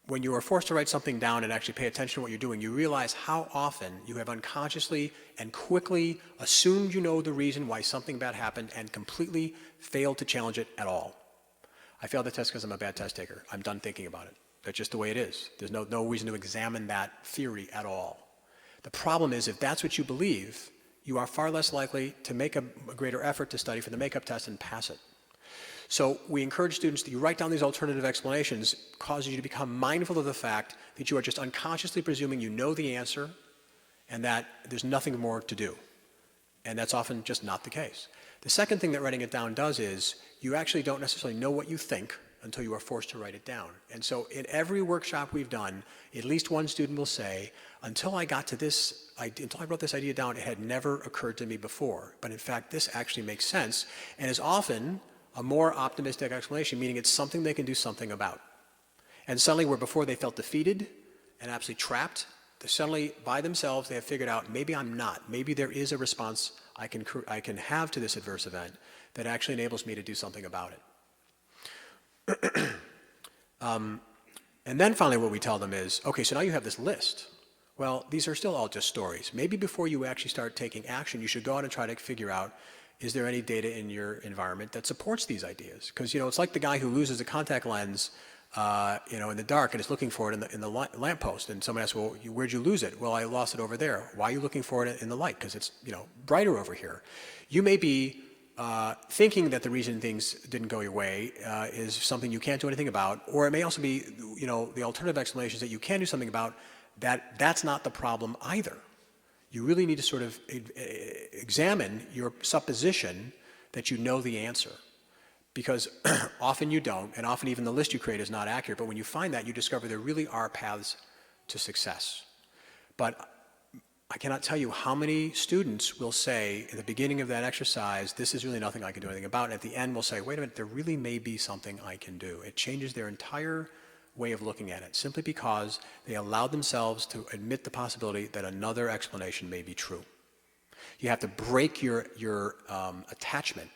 when you are forced to write something down and actually pay attention to what you're doing, you realize how often you have unconsciously and quickly assumed you know the reason why something bad happened and completely failed to challenge it at all. I failed the test because I'm a bad test taker. I'm done thinking about it. That's just the way it is. There's no reason to examine that theory at all. The problem is, if that's what you believe, you are far less likely to make a greater effort to study for the makeup test and pass it. So we encourage students that you write down these alternative explanations, causes you to become mindful of the fact that you are just unconsciously presuming you know the answer and that there's nothing more to do. And that's often just not the case. The second thing that writing it down does is you actually don't necessarily know what you think until you are forced to write it down. And so in every workshop we've done, at least one student will say, until I wrote this idea down, it had never occurred to me before. But in fact, this actually makes sense and is often a more optimistic explanation, meaning it's something they can do something about. And suddenly, where before they felt defeated and absolutely trapped, suddenly by themselves they have figured out maybe I'm not. Maybe there is a response I can have to this adverse event that actually enables me to do something about it. And then finally what we tell them is, okay, so now you have this list. Well, these are still all just stories. Maybe before you actually start taking action, you should go out and try to figure out, is there any data in your environment that supports these ideas? Because, it's like the guy who loses a contact lens, in the dark and is looking for it in the lamppost. And someone asks, well, where'd you lose it? Well, I lost it over there. Why are you looking for it in the light? Because it's, brighter over here. You may be thinking that the reason things didn't go your way is something you can't do anything about, or it may also be, the alternative explanation is that you can do something about that's not the problem either. You really need to sort of examine your supposition that you know the answer, because often you don't, and often even the list you create is not accurate, but when you find that, you discover there really are paths to success. But I cannot tell you how many students will say in the beginning of that exercise, this is really nothing I can do anything about, and at the end will say, wait a minute, there really may be something I can do. It changes their entire way of looking at it, simply because they allowed themselves to admit the possibility that another explanation may be true. You have to break your attachment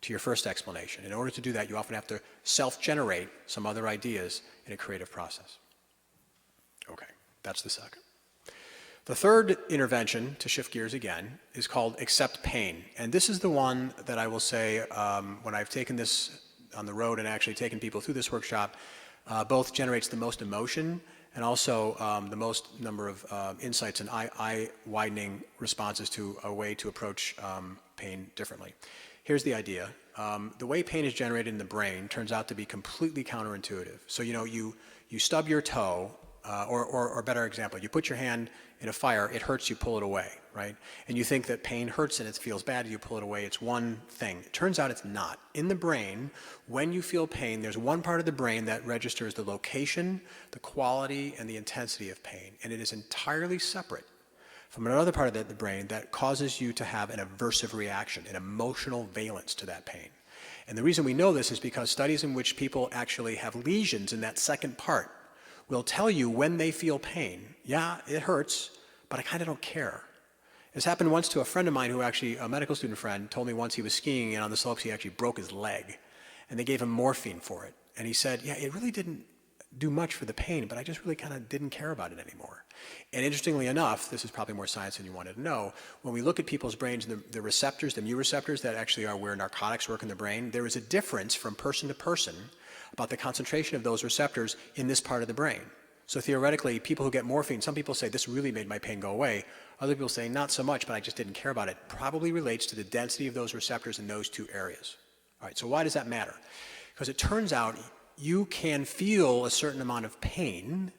to your first explanation. In order to do that, you often have to self-generate some other ideas in a creative process. Okay, that's the second. The third intervention, to shift gears again, is called accept pain. And this is the one that I will say, when I've taken this on the road and actually taken people through this workshop, both generates the most emotion and also the most number of insights and eye-widening responses to a way to approach pain differently. Here's the idea. The way pain is generated in the brain turns out to be completely counterintuitive. So, you stub your toe, or a better example, you put your hand in a fire, it hurts, you pull it away, right? And you think that pain hurts and it feels bad, you pull it away, it's one thing. It turns out it's not. In the brain, when you feel pain, there's one part of the brain that registers the location, the quality, and the intensity of pain. And it is entirely separate from another part of the brain that causes you to have an aversive reaction, an emotional valence to that pain. And the reason we know this is because studies in which people actually have lesions in that second part will tell you when they feel pain, yeah, it hurts, but I kind of don't care. This happened once to a friend of mine who actually, a medical student friend, told me once he was skiing and on the slopes he actually broke his leg. And they gave him morphine for it. And he said, yeah, it really didn't do much for the pain, but I just really kind of didn't care about it anymore. And interestingly enough, this is probably more science than you wanted to know, when we look at people's brains, the receptors, the mu receptors that actually are where narcotics work in the brain, there is a difference from person to person about the concentration of those receptors in this part of the brain. So theoretically, people who get morphine, some people say, this really made my pain go away. Other people say, not so much, but I just didn't care about it. Probably relates to the density of those receptors in those two areas. All right, so why does that matter? Because it turns out you can feel a certain amount of pain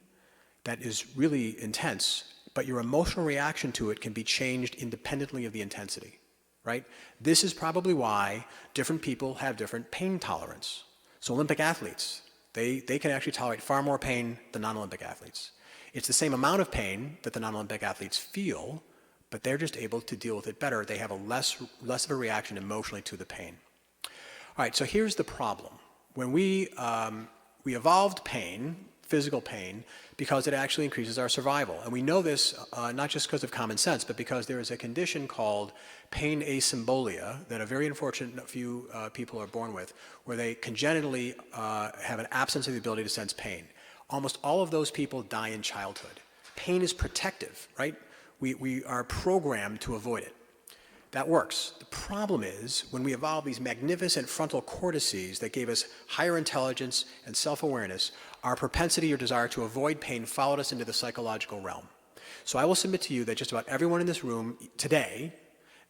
that is really intense, but your emotional reaction to it can be changed independently of the intensity, right? This is probably why different people have different pain tolerance. So Olympic athletes, they can actually tolerate far more pain than non-Olympic athletes. It's the same amount of pain that the non-Olympic athletes feel, but they're just able to deal with it better. They have a less of a reaction emotionally to the pain. All right, so here's the problem. When we evolved pain, physical pain, because it actually increases our survival. And we know this not just because of common sense, but because there is a condition called pain asymbolia that a very unfortunate few people are born with, where they congenitally have an absence of the ability to sense pain. Almost all of those people die in childhood. Pain is protective, right? We are programmed to avoid it. That works. The problem is when we evolve these magnificent frontal cortices that gave us higher intelligence and self-awareness, our propensity or desire to avoid pain followed us into the psychological realm. So I will submit to you that just about everyone in this room today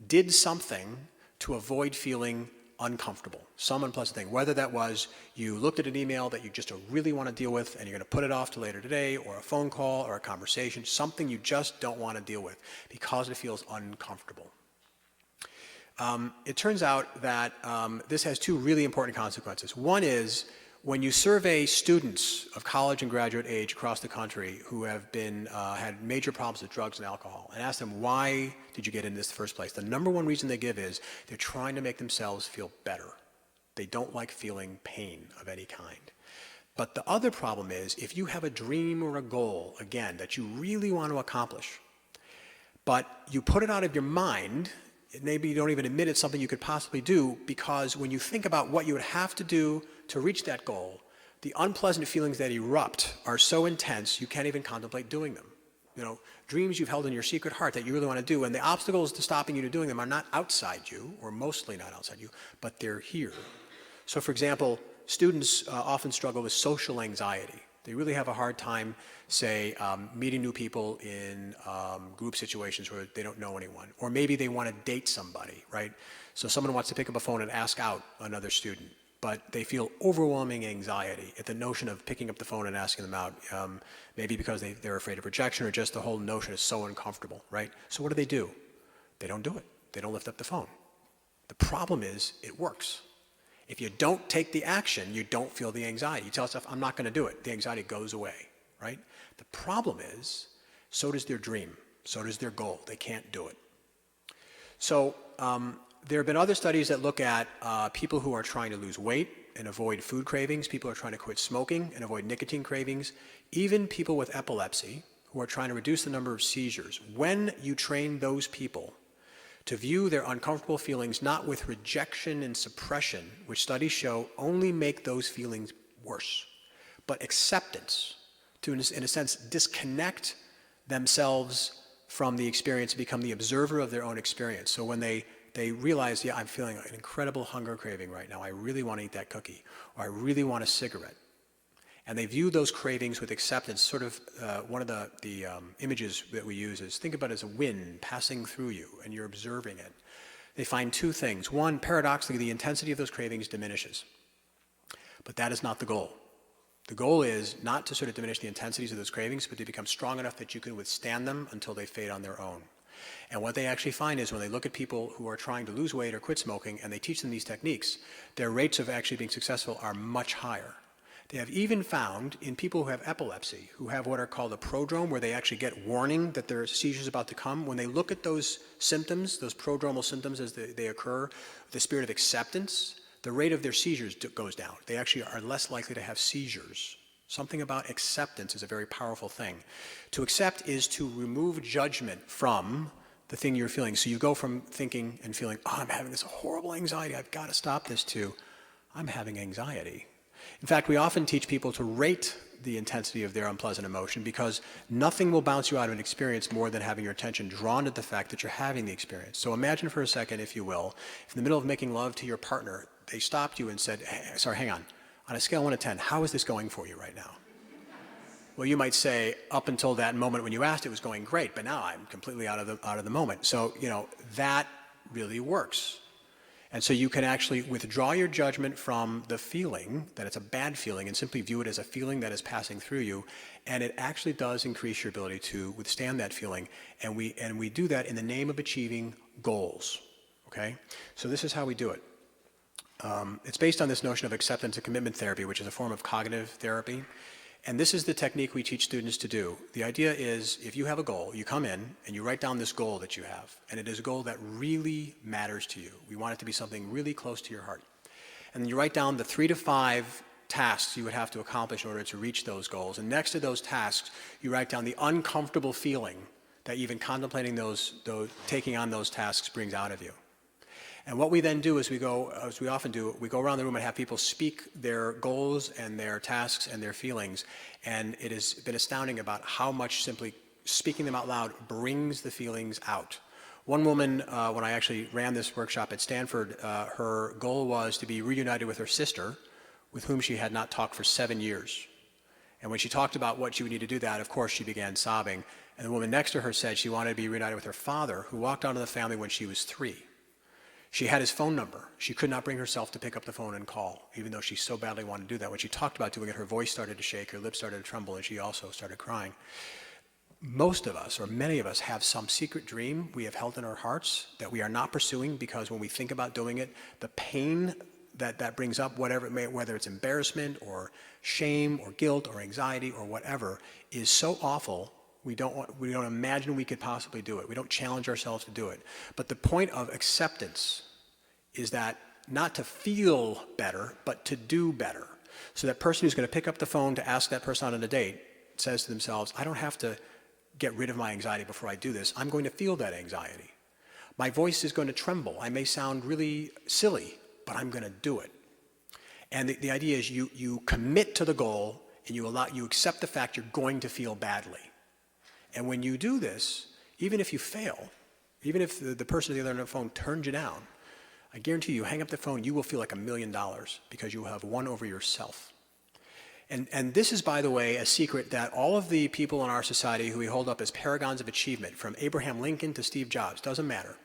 did something to avoid feeling uncomfortable, some unpleasant thing, whether that was you looked at an email that you just really want to deal with and you're going to put it off to later today, or a phone call or a conversation, something you just don't want to deal with because it feels uncomfortable. It turns out that this has two really important consequences. One is when you survey students of college and graduate age across the country who have been had major problems with drugs and alcohol and ask them, why did you get in this in the first place? The number one reason they give is they're trying to make themselves feel better. They don't like feeling pain of any kind. But the other problem is if you have a dream or a goal, again, that you really want to accomplish, but you put it out of your mind, maybe you don't even admit it's something you could possibly do, because when you think about what you would have to do to reach that goal, the unpleasant feelings that erupt are so intense you can't even contemplate doing them. You know, dreams you've held in your secret heart that you really want to do, and the obstacles to stopping you to doing them are not outside you, or mostly not outside you, but they're here. So for example, students often struggle with social anxiety. They really have a hard time, say, meeting new people in group situations where they don't know anyone. Or maybe they want to date somebody, right? So someone wants to pick up a phone and ask out another student, but they feel overwhelming anxiety at the notion of picking up the phone and asking them out, maybe because they're afraid of rejection or just the whole notion is so uncomfortable, right? So what do? They don't do it. They don't lift up the phone. The problem is it works. If you don't take the action, you don't feel the anxiety. You tell yourself, I'm not going to do it. The anxiety goes away, right? The problem is, so does their dream. So does their goal. They can't do it. So there have been other studies that look at people who are trying to lose weight and avoid food cravings, people who are trying to quit smoking and avoid nicotine cravings, even people with epilepsy who are trying to reduce the number of seizures. When you train those people to view their uncomfortable feelings not with rejection and suppression, which studies show only make those feelings worse, but acceptance, to, in a sense, disconnect themselves from the experience and become the observer of their own experience. So when they realize, yeah, I'm feeling an incredible hunger craving right now. I really want to eat that cookie, or I really want a cigarette. And they view those cravings with acceptance. Sort of one of the images that we use is think about it as a wind passing through you, and you're observing it. They find two things. One, paradoxically, the intensity of those cravings diminishes. But that is not the goal. The goal is not to sort of diminish the intensities of those cravings, but to become strong enough that you can withstand them until they fade on their own. And what they actually find is when they look at people who are trying to lose weight or quit smoking, and they teach them these techniques, their rates of actually being successful are much higher. They have even found in people who have epilepsy, who have what are called a prodrome, where they actually get warning that their seizure is about to come, when they look at those symptoms, those prodromal symptoms as they occur, the spirit of acceptance, the rate of their seizures goes down. They actually are less likely to have seizures. Something about acceptance is a very powerful thing. To accept is to remove judgment from the thing you're feeling. So you go from thinking and feeling, oh, I'm having this horrible anxiety, I've got to stop this, to I'm having anxiety. In fact, we often teach people to rate the intensity of their unpleasant emotion, because nothing will bounce you out of an experience more than having your attention drawn to the fact that you're having the experience. So imagine for a second, if you will, if in the middle of making love to your partner, they stopped you and said, hey, sorry, hang on a scale of 1 to 10, how is this going for you right now? Well, you might say, up until that moment when you asked, it was going great, but now I'm completely out of the moment. So, that really works. And so you can actually withdraw your judgment from the feeling that it's a bad feeling and simply view it as a feeling that is passing through you. And it actually does increase your ability to withstand that feeling. And we do that in the name of achieving goals. Okay? So this is how we do it. It's based on this notion of acceptance and commitment therapy, which is a form of cognitive therapy. And this is the technique we teach students to do. The idea is, if you have a goal, you come in and you write down this goal that you have, and it is a goal that really matters to you. We want it to be something really close to your heart. And then you write down the 3 to 5 tasks you would have to accomplish in order to reach those goals. And next to those tasks, you write down the uncomfortable feeling that even contemplating taking on those tasks brings out of you. And what we then do is as we often do, we go around the room and have people speak their goals and their tasks and their feelings. And it has been astounding about how much simply speaking them out loud brings the feelings out. One woman, when I actually ran this workshop at Stanford, her goal was to be reunited with her sister, with whom she had not talked for 7 years. And when she talked about what she would need to do that, of course, she began sobbing. And the woman next to her said she wanted to be reunited with her father, who walked out of the family when she was 3. She had his phone number. She could not bring herself to pick up the phone and call, even though she so badly wanted to do that. When she talked about doing it, her voice started to shake, her lips started to tremble, and she also started crying. Most of us, or many of us, have some secret dream we have held in our hearts that we are not pursuing, because when we think about doing it, the pain that brings up, whether it's embarrassment or shame or guilt or anxiety or whatever, is so awful. We don't imagine we could possibly do it. We don't challenge ourselves to do it. But the point of acceptance is that not to feel better, but to do better. So that person who's going to pick up the phone to ask that person out on a date says to themselves, I don't have to get rid of my anxiety before I do this. I'm going to feel that anxiety. My voice is going to tremble. I may sound really silly, but I'm going to do it. And the idea is you commit to the goal and you accept the fact you're going to feel badly. And when you do this, even if you fail, even if the person on the other end of the phone turns you down, I guarantee you hang up the phone, you will feel like $1 million because you will have won over yourself. And this is, by the way, a secret that all of the people in our society who we hold up as paragons of achievement, from Abraham Lincoln to Steve Jobs, doesn't matter.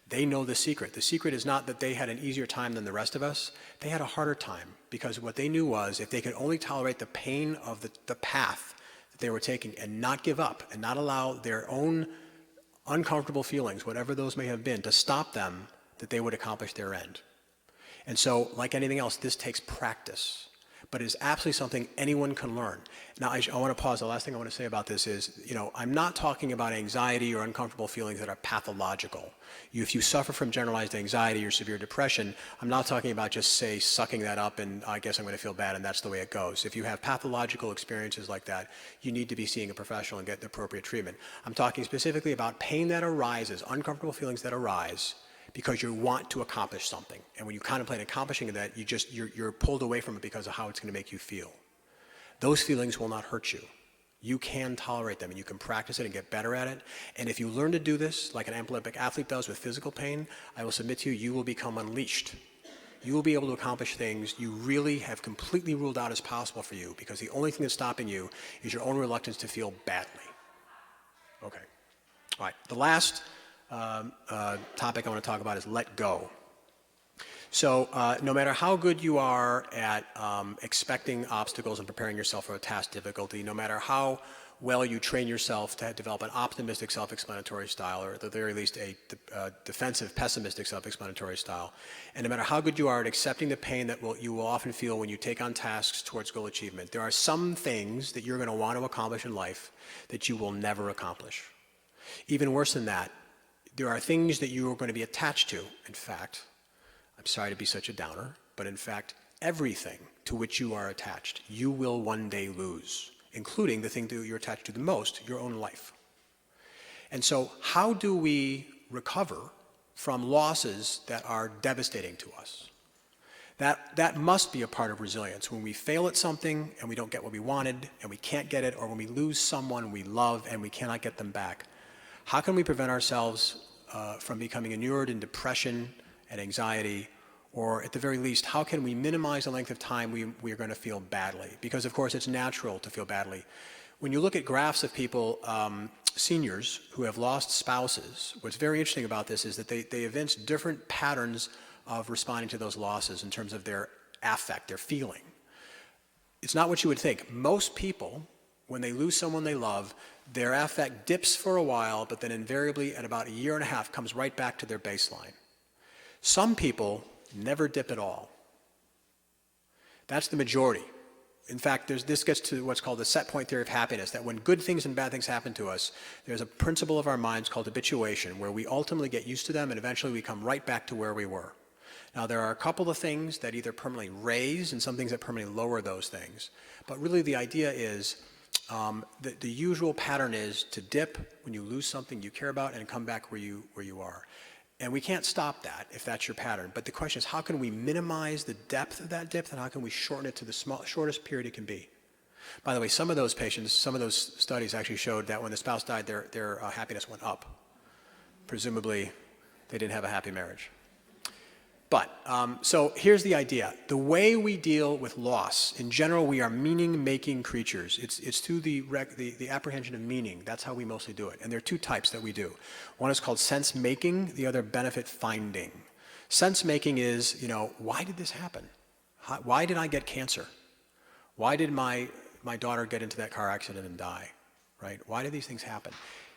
They know the secret. The secret is not that they had an easier time than the rest of us. They had a harder time because what they knew was if they could only tolerate the pain of the path that they were taking and not give up and not allow their own uncomfortable feelings, whatever those may have been, to stop them, that they would accomplish their end. And so, like anything else, this takes practice. But it is absolutely something anyone can learn. Now, I want to pause. The last thing I want to say about this is, I'm not talking about anxiety or uncomfortable feelings that are pathological. If you suffer from generalized anxiety or severe depression, I'm not talking about just, say, sucking that up and I guess I'm going to feel bad and that's the way it goes. If you have pathological experiences like that, you need to be seeing a professional and get the appropriate treatment. I'm talking specifically about pain that arises, uncomfortable feelings that arise, because you want to accomplish something. And when you contemplate accomplishing that, you're pulled away from it because of how it's going to make you feel. Those feelings will not hurt you. You can tolerate them and you can practice it and get better at it. And if you learn to do this, like an Olympic athlete does with physical pain, I will submit to you, you will become unleashed. You will be able to accomplish things you really have completely ruled out as possible for you, because the only thing that's stopping you is your own reluctance to feel badly. Okay. All right. The last topic I want to talk about is let go. So no matter how good you are at expecting obstacles and preparing yourself for a task difficulty, no matter how well you train yourself to develop an optimistic self-explanatory style, or at the very least a defensive pessimistic self-explanatory style, and no matter how good you are at accepting the pain that you will often feel when you take on tasks towards goal achievement, there are some things that you're going to want to accomplish in life that you will never accomplish. Even worse than that, there are things that you are going to be attached to. In fact, I'm sorry to be such a downer, but in fact, everything to which you are attached, you will one day lose, including the thing that you're attached to the most, your own life. And so how do we recover from losses that are devastating to us? That must be a part of resilience. When we fail at something and we don't get what we wanted and we can't get it, or when we lose someone we love and we cannot get them back, how can we prevent ourselves from becoming inured in depression and anxiety? Or at the very least, how can we minimize the length of time we are going to feel badly? Because of course it's natural to feel badly. When you look at graphs of people, seniors who have lost spouses, what's very interesting about this is that they evince different patterns of responding to those losses in terms of their affect, their feeling. It's not what you would think. Most people, when they lose someone they love, their affect dips for a while, but then invariably at about 1.5 years comes right back to their baseline. Some people never dip at all. That's the majority. In fact, this gets to what's called the set point theory of happiness, that when good things and bad things happen to us, there's a principle of our minds called habituation, where we ultimately get used to them and eventually we come right back to where we were. Now, there are a couple of things that either permanently raise and some things that permanently lower those things. But really the idea is, the usual pattern is to dip when you lose something you care about and come back where you are. And we can't stop that if that's your pattern. But the question is, how can we minimize the depth of that dip, and how can we shorten it to the shortest period it can be? By the way, some of those patients, some of those studies actually showed that when the spouse died, their happiness went up. Presumably, they didn't have a happy marriage. But, so here's the idea. The way we deal with loss, in general, we are meaning-making creatures. It's through the apprehension of meaning. That's how we mostly do it. And there are two types that we do. One is called sense-making, the other benefit-finding. Sense-making is, why did this happen? Why did I get cancer? Why did my daughter get into that car accident and die? Right? Why did these things happen?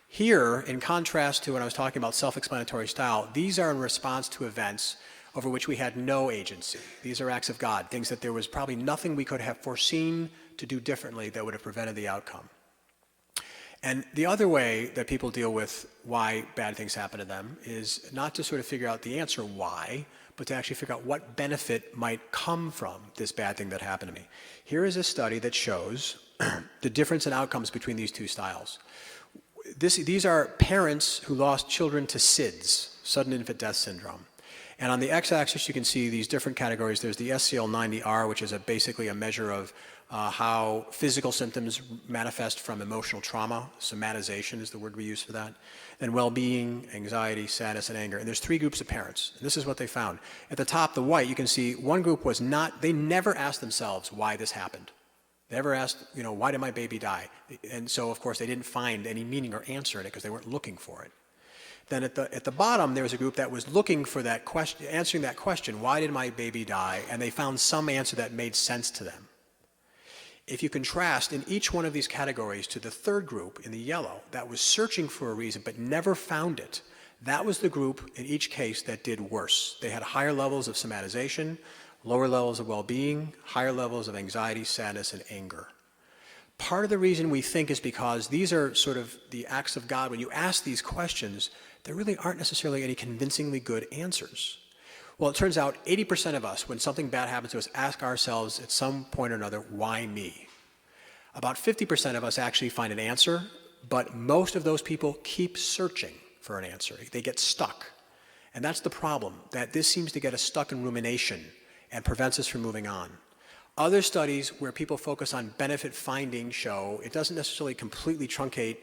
Here, in contrast to when I was talking about self-explanatory style, these are in response to events over which we had no agency. These are acts of God, things that there was probably nothing we could have foreseen to do differently that would have prevented the outcome. And the other way that people deal with why bad things happen to them is not to sort of figure out the answer why, but to actually figure out what benefit might come from this bad thing that happened to me. Here is a study that shows the difference in outcomes between these two styles. These are parents who lost children to SIDS, sudden infant death syndrome. And on the x-axis, you can see these different categories. There's the SCL90R, which is basically a measure of how physical symptoms manifest from emotional trauma. Somatization is the word we use for that. Then well-being, anxiety, sadness, and anger. And there's 3 groups of parents. And this is what they found. At the top, the white, you can see one group was not, they never asked themselves why this happened. They never asked, why did my baby die? And so, of course, they didn't find any meaning or answer in it because they weren't looking for it. Then at the bottom, there was a group that was looking for that question, answering that question, why did my baby die? And they found some answer that made sense to them. If you contrast in each one of these categories to the third group in the yellow that was searching for a reason but never found it, that was the group in each case that did worse. They had higher levels of somatization, lower levels of well-being, higher levels of anxiety, sadness, and anger. Part of the reason we think is because these are sort of the acts of God. When you ask these questions, there really aren't necessarily any convincingly good answers. Well, it turns out 80% of us, when something bad happens to us, ask ourselves at some point or another, why me? About 50% of us actually find an answer, but most of those people keep searching for an answer. They get stuck. And that's the problem, that this seems to get us stuck in rumination and prevents us from moving on. Other studies where people focus on benefit finding show it doesn't necessarily completely truncate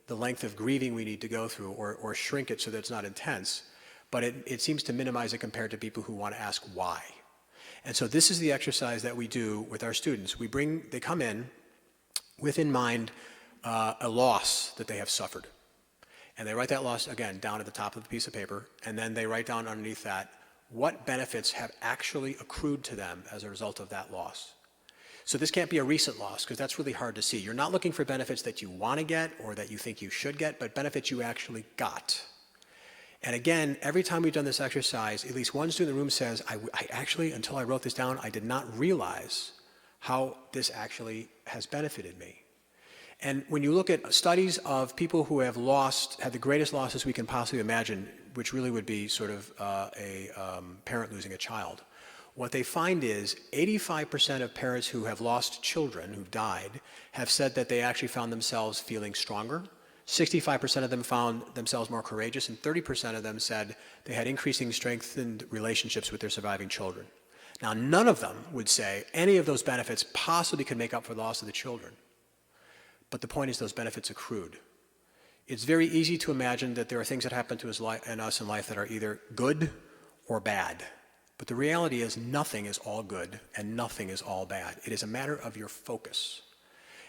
the length of grieving we need to go through or shrink it so that it's not intense, but it seems to minimize it compared to people who want to ask why. And so this is the exercise that we do with our students. They come in with in mind a loss that they have suffered. And they write that loss, again, down at the top of the piece of paper, and then they write down underneath that what benefits have actually accrued to them as a result of that loss. So this can't be a recent loss, because that's really hard to see. You're not looking for benefits that you want to get or that you think you should get, but benefits you actually got. And again, every time we've done this exercise, at least one student in the room says, I actually, until I wrote this down, I did not realize how this actually has benefited me. And when you look at studies of people who have had the greatest losses we can possibly imagine, which really would be sort of a parent losing a child, what they find is 85% of parents who have lost children, who've died, have said that they actually found themselves feeling stronger. 65% of them found themselves more courageous, and 30% of them said they had increasing strengthened relationships with their surviving children. Now, none of them would say any of those benefits possibly could make up for the loss of the children. But the point is those benefits accrued. It's very easy to imagine that there are things that happen to us in life that are either good or bad. But the reality is nothing is all good and nothing is all bad. It is a matter of your focus.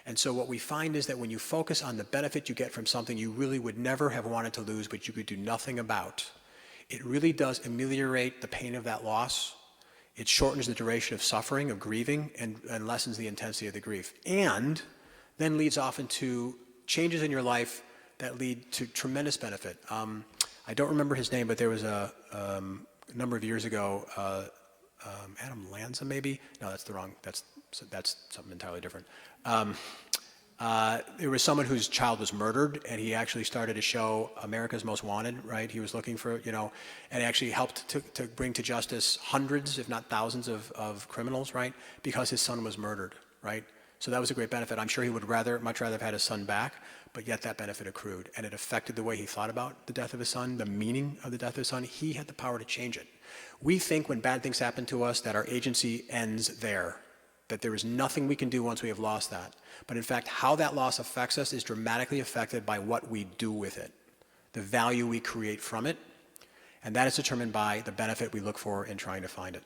And so what we find is that when you focus on the benefit you get from something you really would never have wanted to lose but you could do nothing about, it really does ameliorate the pain of that loss. It shortens the duration of suffering, of grieving, and lessens the intensity of the grief. And then leads often to changes in your life that lead to tremendous benefit. I don't remember his name, but there was a number of years ago, Adam Lanza maybe? No, that's something entirely different. There was someone whose child was murdered, and he actually started a show, America's Most Wanted, right? He was looking for, and actually helped to bring to justice hundreds, if not thousands of criminals, right? Because his son was murdered, right? So that was a great benefit. I'm sure he would much rather have had his son back, but yet that benefit accrued. And it affected the way he thought about the death of his son, the meaning of the death of his son. He had the power to change it. We think when bad things happen to us that our agency ends there, that there is nothing we can do once we have lost that. But in fact, how that loss affects us is dramatically affected by what we do with it, the value we create from it, and that is determined by the benefit we look for in trying to find it.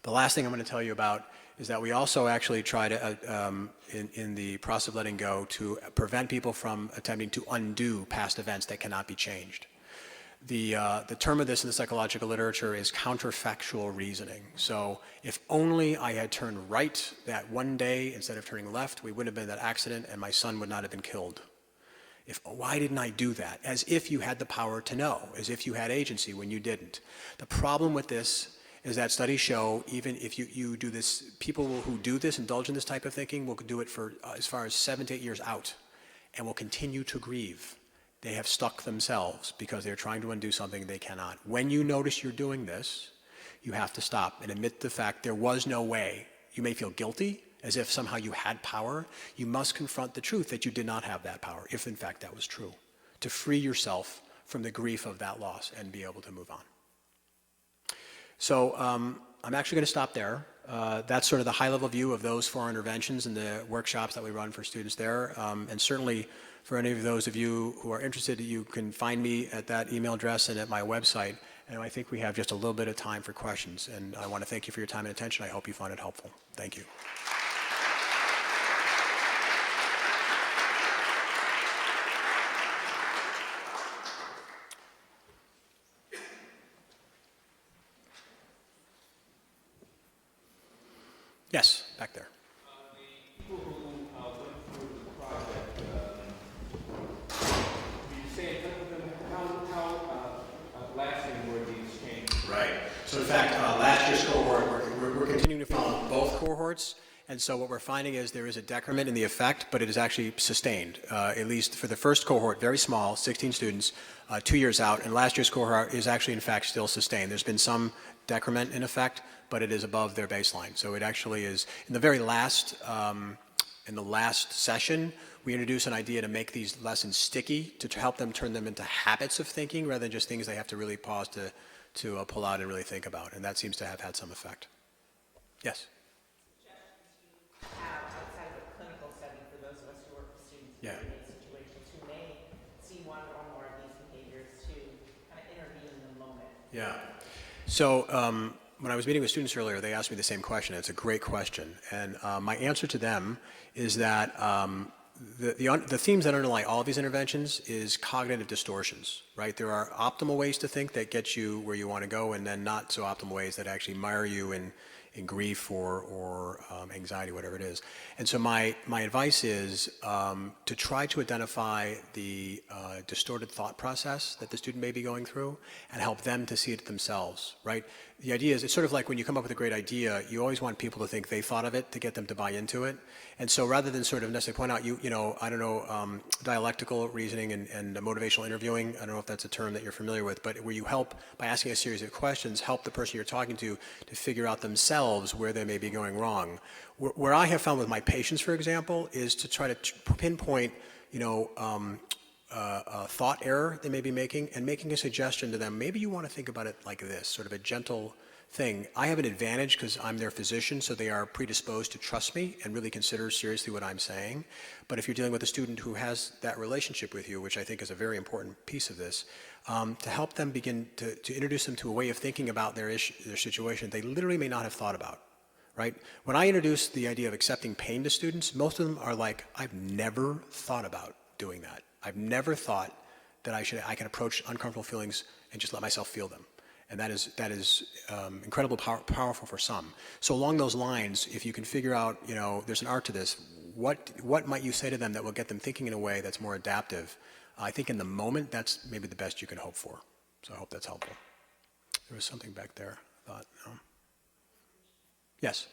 The last thing I'm going to tell you about is that we also actually try to, in the process of letting go, to prevent people from attempting to undo past events that cannot be changed. The term of this in the psychological literature is counterfactual reasoning. So if only I had turned right that one day instead of turning left, we wouldn't have been in that accident and my son would not have been killed. Why didn't I do that? As if you had the power to know, as if you had agency when you didn't. The problem with this is that studies show even if you do this, people who do this, indulge in this type of thinking, will do it for as far as 7 to 8 years out. and will continue to grieve. They have stuck themselves because they're trying to undo something they cannot. When you notice you're doing this, you have to stop and admit the fact there was no way. You may feel guilty, as if somehow you had power. You must confront the truth that you did not have that power, if in fact that was true, to free yourself from the grief of that loss and be able to move on. So I'm actually going to stop there. That's sort of the high-level view of those 4 interventions and the workshops that we run for students there. And certainly for any of those of you who are interested, you can find me at that email address and at my website. And I think we have just a little bit of time for questions. And I want to thank you for your time and attention. I hope you found it helpful. Thank you. Yes, back there. The people who went through the project, you say how lasting were these changes? Right. So in fact, last year's cohort, we're continuing to follow both cohorts. And so what we're finding is there is a decrement in the effect, but it is actually sustained, at least for the first cohort, very small, 16 students, 2 years out. And last year's cohort is actually, in fact, still sustained. There's been some decrement in effect, but it is above their baseline. So it actually is, in the very last, in the last session, we introduced an idea to make these lessons sticky, to help them turn them into habits of thinking rather than just things they have to really pause to pull out and really think about. And that seems to have had some effect. Yes? Outside of a clinical setting for those of us who work with students in Yeah. everyday situations who may see one or more of these behaviors to kind of intervene in the moment. Yeah. So when I was meeting with students earlier, they asked me the same question. It's a great question. And my answer to them is that the themes that underlie all of these interventions is cognitive distortions, right? There are optimal ways to think that get you where you want to go, and then not so optimal ways that actually mire you in grief or anxiety, whatever it is. And so my advice is to try to identify the distorted thought process that the student may be going through and help them to see it themselves, right? The idea is, it's sort of like when you come up with a great idea, you always want people to think they thought of it to get them to buy into it. And so rather than sort of necessarily point out, dialectical reasoning and motivational interviewing, I don't know if that's a term that you're familiar with, but where you help, by asking a series of questions, help the person you're talking to figure out themselves where they may be going wrong. Where I have found with my patients, for example, is to try to pinpoint, a thought error they may be making and making a suggestion to them. Maybe you want to think about it like this, sort of a gentle thing. I have an advantage because I'm their physician, so they are predisposed to trust me and really consider seriously what I'm saying. But if you're dealing with a student who has that relationship with you, which I think is a very important piece of this, to help them begin to introduce them to a way of thinking about their situation they literally may not have thought about. Right? When I introduce the idea of accepting pain to students, most of them are like, I've never thought about doing that. I've never thought that I can approach uncomfortable feelings and just let myself feel them. And that is incredibly powerful for some. So along those lines, if you can figure out, there's an art to this, what might you say to them that will get them thinking in a way that's more adaptive? I think in the moment, that's maybe the best you can hope for. So I hope that's helpful. There was something back there, I thought. No? Yes?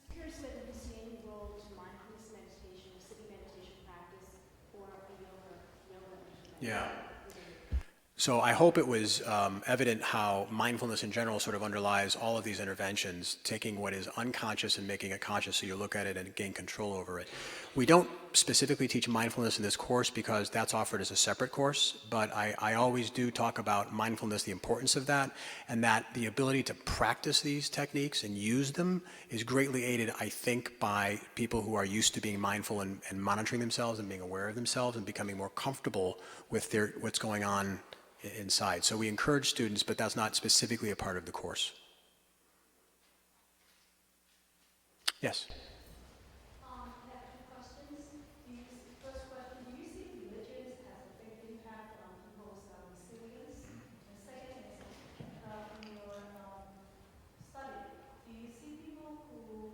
I'm curious whether you see any role to mindfulness meditation or sitting meditation practice or a yoga. Yeah. So I hope it was evident how mindfulness in general sort of underlies all of these interventions, taking what is unconscious and making it conscious so you look at it and gain control over it. We don't specifically teach mindfulness in this course because that's offered as a separate course, but I always do talk about mindfulness, the importance of that, and that the ability to practice these techniques and use them is greatly aided, I think, by people who are used to being mindful and monitoring themselves and being aware of themselves and becoming more comfortable with what's going on inside. So we encourage students, but that's not specifically a part of the course. Yes? I have two questions. First question, do you see religion has a big impact on people's resilience? And second is, in your study, do you see people who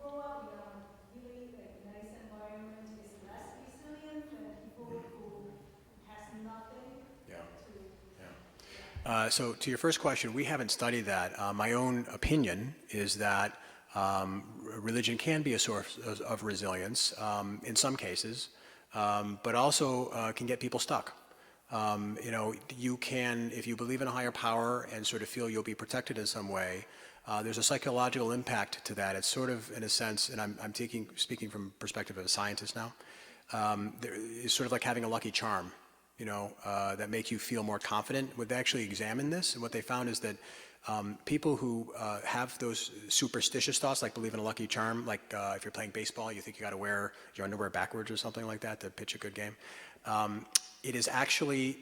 grow up in a really nice environment is less resilient than people who has nothing? Yeah. So to your first question, we haven't studied that. My own opinion is that religion can be a source of resilience in some cases, but also can get people stuck. You know, you can, if you believe in a higher power and sort of feel you'll be protected in some way, there's a psychological impact to that. It's sort of, in a sense, and I'm speaking from perspective of a scientist now, it's sort of like having a lucky charm, you know, that make you feel more confident. When they actually examined this, and what they found is that people who have those superstitious thoughts, like believe in a lucky charm, like if you're playing baseball, you think you got to wear your underwear backwards or something like that to pitch a good game. It is actually,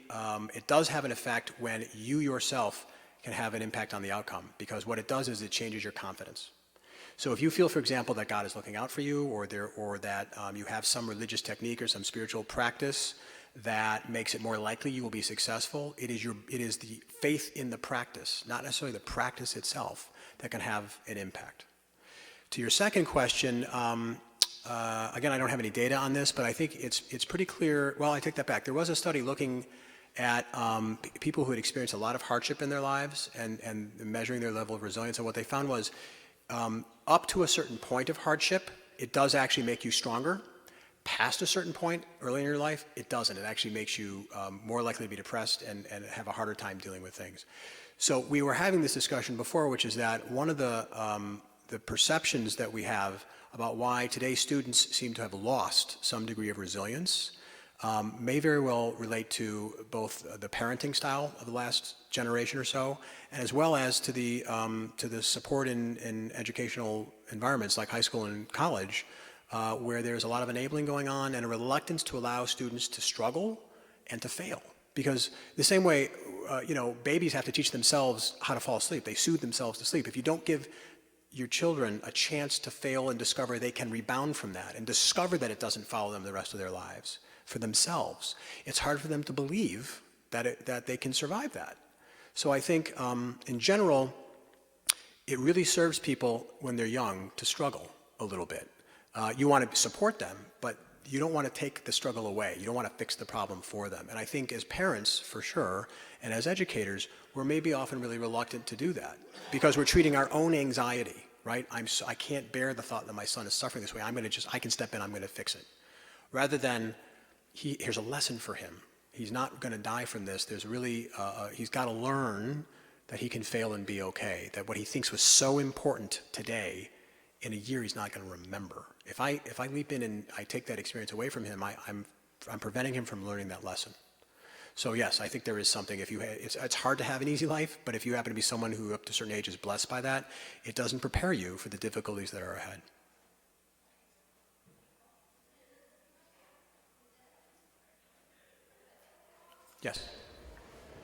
it does have an effect when you yourself can have an impact on the outcome, because what it does is it changes your confidence. So if you feel, for example, that God is looking out for you, or that you have some religious technique or some spiritual practice that makes it more likely you will be successful, it is the faith in the practice, not necessarily the practice itself, that can have an impact. To your second question, again, I don't have any data on this, but I think it's pretty clear. Well, I take that back. There was a study looking at people who had experienced a lot of hardship in their lives and measuring their level of resilience, and what they found was up to a certain point of hardship, it does actually make you stronger. Past a certain point early in your life, it doesn't. It actually makes you more likely to be depressed and have a harder time dealing with things. So we were having this discussion before, which is that one of the perceptions that we have about why today's students seem to have lost some degree of resilience may very well relate to both the parenting style of the last generation or so, and as well as to the support in educational environments like high school and college, where there's a lot of enabling going on and a reluctance to allow students to struggle and to fail. Because the same way, you know, babies have to teach themselves how to fall asleep. They soothe themselves to sleep. If you don't give your children a chance to fail and discover they can rebound from that and discover that it doesn't follow them the rest of their lives for themselves, it's hard for them to believe that they can survive that. So I think, in general, it really serves people when they're young to struggle a little bit. You want to support them, but you don't want to take the struggle away. You don't want to fix the problem for them. And I think as parents, for sure, and as educators, we're maybe often really reluctant to do that because we're treating our own anxiety, right? I can't bear the thought that my son is suffering this way. I can step in, I'm going to fix it. Rather than, here's a lesson for him. He's not going to die from this. There's really, he's got to learn that he can fail and be okay, that what he thinks was so important today, in a year he's not going to remember. If I leap in and I take that experience away from him, I'm preventing him from learning that lesson. So yes, I think there is something. It's hard to have an easy life, but if you happen to be someone who up to a certain age is blessed by that, it doesn't prepare you for the difficulties that are ahead. Yes.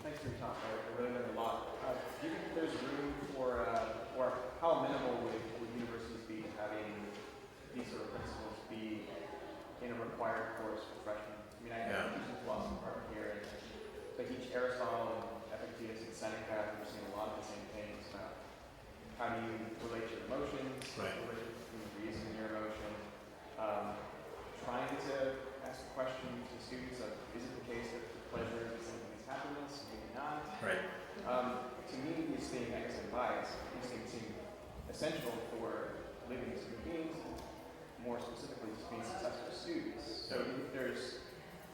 Thanks for your talk. I really learned a lot. Do you think there's room for, or how minimal would universities be having these sort of principles be in a required course for freshmen? I mean, I teach in the philosophy department here, and they teach Aristotle and Epictetus and Seneca, and we're seeing a lot of the same things about how do you relate your emotions, right, relate between reason and your emotion, trying to ask a question to students of, is it the case that pleasure is something that's happiness, maybe not? Right. To me, these things, I guess I'm biased, these things seem essential for living as human beings, and more specifically just being successful students. So do you think there's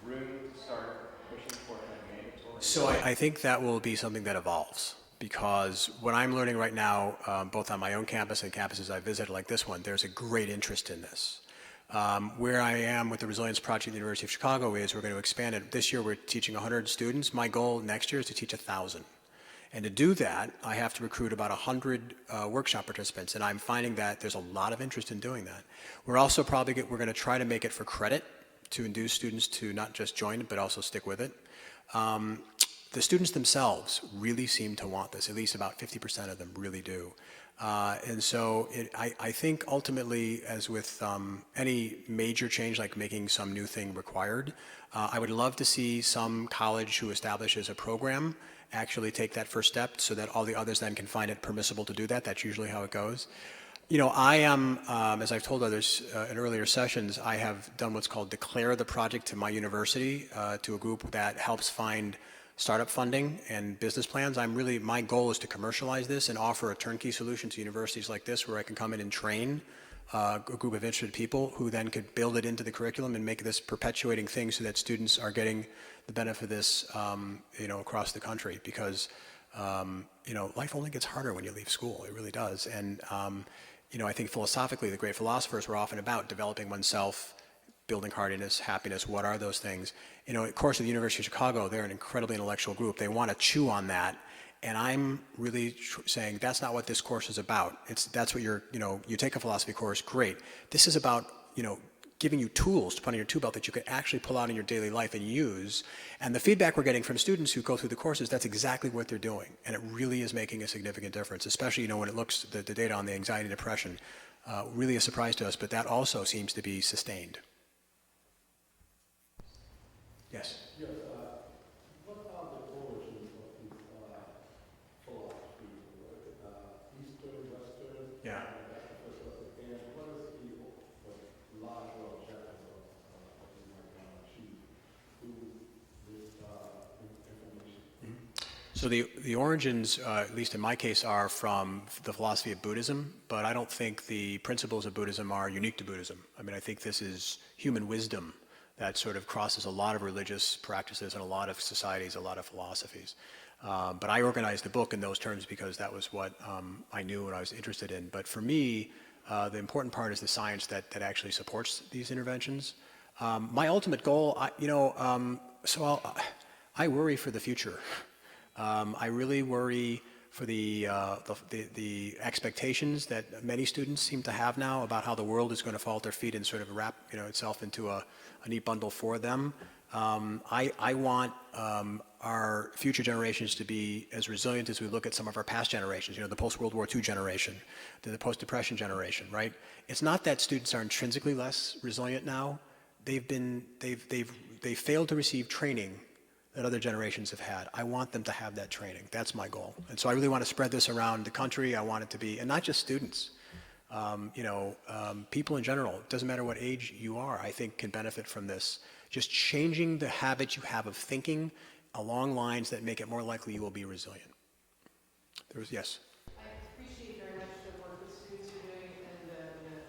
room to start pushing for kind of mandatory? So I think that will be something that evolves, because what I'm learning right now, both on my own campus and campuses I visited like this one, there's a great interest in this. Where I am with the Resilience Project at the University of Chicago is we're going to expand it. This year we're teaching 100 students. My goal next year is to teach 1,000. And to do that, I have to recruit about 100 workshop participants, and I'm finding that there's a lot of interest in doing that. We're also we're going to try to make it for credit to induce students to not just join it, but also stick with it. The students themselves really seem to want this. At least about 50% of them really do. And so I think ultimately, as with any major change, like making some new thing required, I would love to see some college who establishes a program actually take that first step so that all the others then can find it permissible to do that. That's usually how it goes. You know, I am, as I've told others in earlier sessions, I have done what's called declare the project to my university, to a group that helps find startup funding and business plans. My goal is to commercialize this and offer a turnkey solution to universities like this where I can come in and train a group of interested people who then could build it into the curriculum and make this perpetuating thing so that students are getting the benefit of this, across the country. Because, life only gets harder when you leave school. It really does. And, I think philosophically, the great philosophers were often about developing oneself, building hardiness, happiness. What are those things? Of course, at the University of Chicago, they're an incredibly intellectual group. They want to chew on that. And I'm really saying that's not what this course is about. That's what you take a philosophy course, great. This is about, giving you tools to put on your tool belt that you can actually pull out in your daily life and use. And the feedback we're getting from students who go through the courses, that's exactly what they're doing. And it really is making a significant difference, especially, when it looks, the data on the anxiety and depression, really a surprise to us, but that also seems to be sustained. Yes? Yes, what are the origins of these philosophies? Eastern, Western? Yeah. That's the first question. And what is the larger objective of what you might want to achieve through this information? So the origins, at least in my case, are from the philosophy of Buddhism, but I don't think the principles of Buddhism are unique to Buddhism. I mean, I think this is human wisdom that sort of crosses a lot of religious practices and a lot of societies, a lot of philosophies. But I organized the book in those terms because that was what I knew and I was interested in. But for me, the important part is the science that actually supports these interventions. My ultimate goal, I worry for the future. I really worry for the expectations that many students seem to have now about how the world is going to fall at their feet and sort of wrap itself into a neat bundle for them. I want our future generations to be as resilient as we look at some of our past generations, the post-World War II generation, the post-Depression generation, right? It's not that students are intrinsically less resilient now. They failed to receive training that other generations have had. I want them to have that training. That's my goal. And so I really want to spread this around the country. I want it to be, and not just students, people in general. It doesn't matter what age you are, I think can benefit from this. Just changing the habits you have of thinking along lines that make it more likely you will be resilient. Yes? I appreciate very much the work the students are doing and the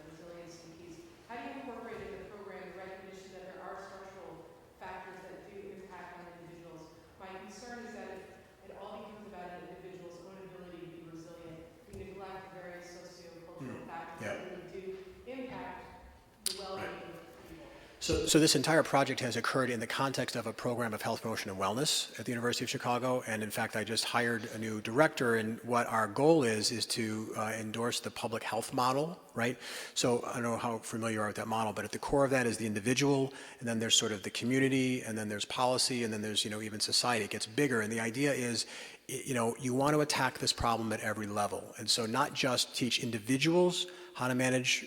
resiliency piece. How do you incorporate in the program the recognition that there are structural factors that do impact on individuals? My concern is that if it all becomes about an individual's own ability to be resilient, we neglect various socio-cultural factors that really do impact the well-being of people. So this entire project has occurred in the context of a program of health promotion and wellness at the University of Chicago. And in fact, I just hired a new director, and what our goal is to endorse the public health model, right? So I don't know how familiar you are with that model, but at the core of that is the individual, and then there's sort of the community, and then there's policy, and then there's, even society. It gets bigger, and the idea is, you want to attack this problem at every level. And so not just teach individuals how to manage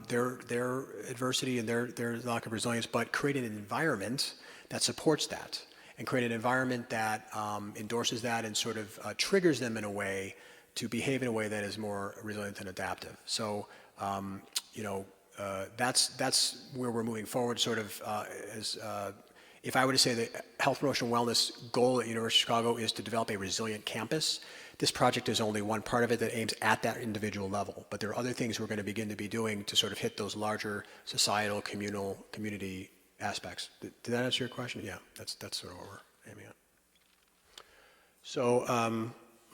their adversity and their lack of resilience, but create an environment that supports that, and create an environment that endorses that and sort of triggers them in a way to behave in a way that is more resilient and adaptive. So, that's where we're moving forward, sort of if I were to say the health promotion and wellness goal at University of Chicago is to develop a resilient campus, this project is only one part of it that aims at that individual level. But there are other things we're going to begin to be doing to sort of hit those larger societal, community aspects. Did that answer your question? Yeah, that's sort of what we're aiming at. So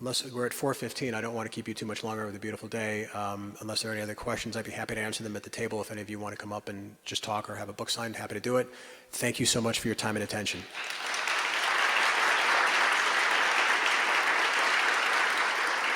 unless we're at 4:15, I don't want to keep you too much longer with a beautiful day. Unless there are any other questions, I'd be happy to answer them at the table. If any of you want to come up and just talk or have a book signed, happy to do it. Thank you so much for your time and attention.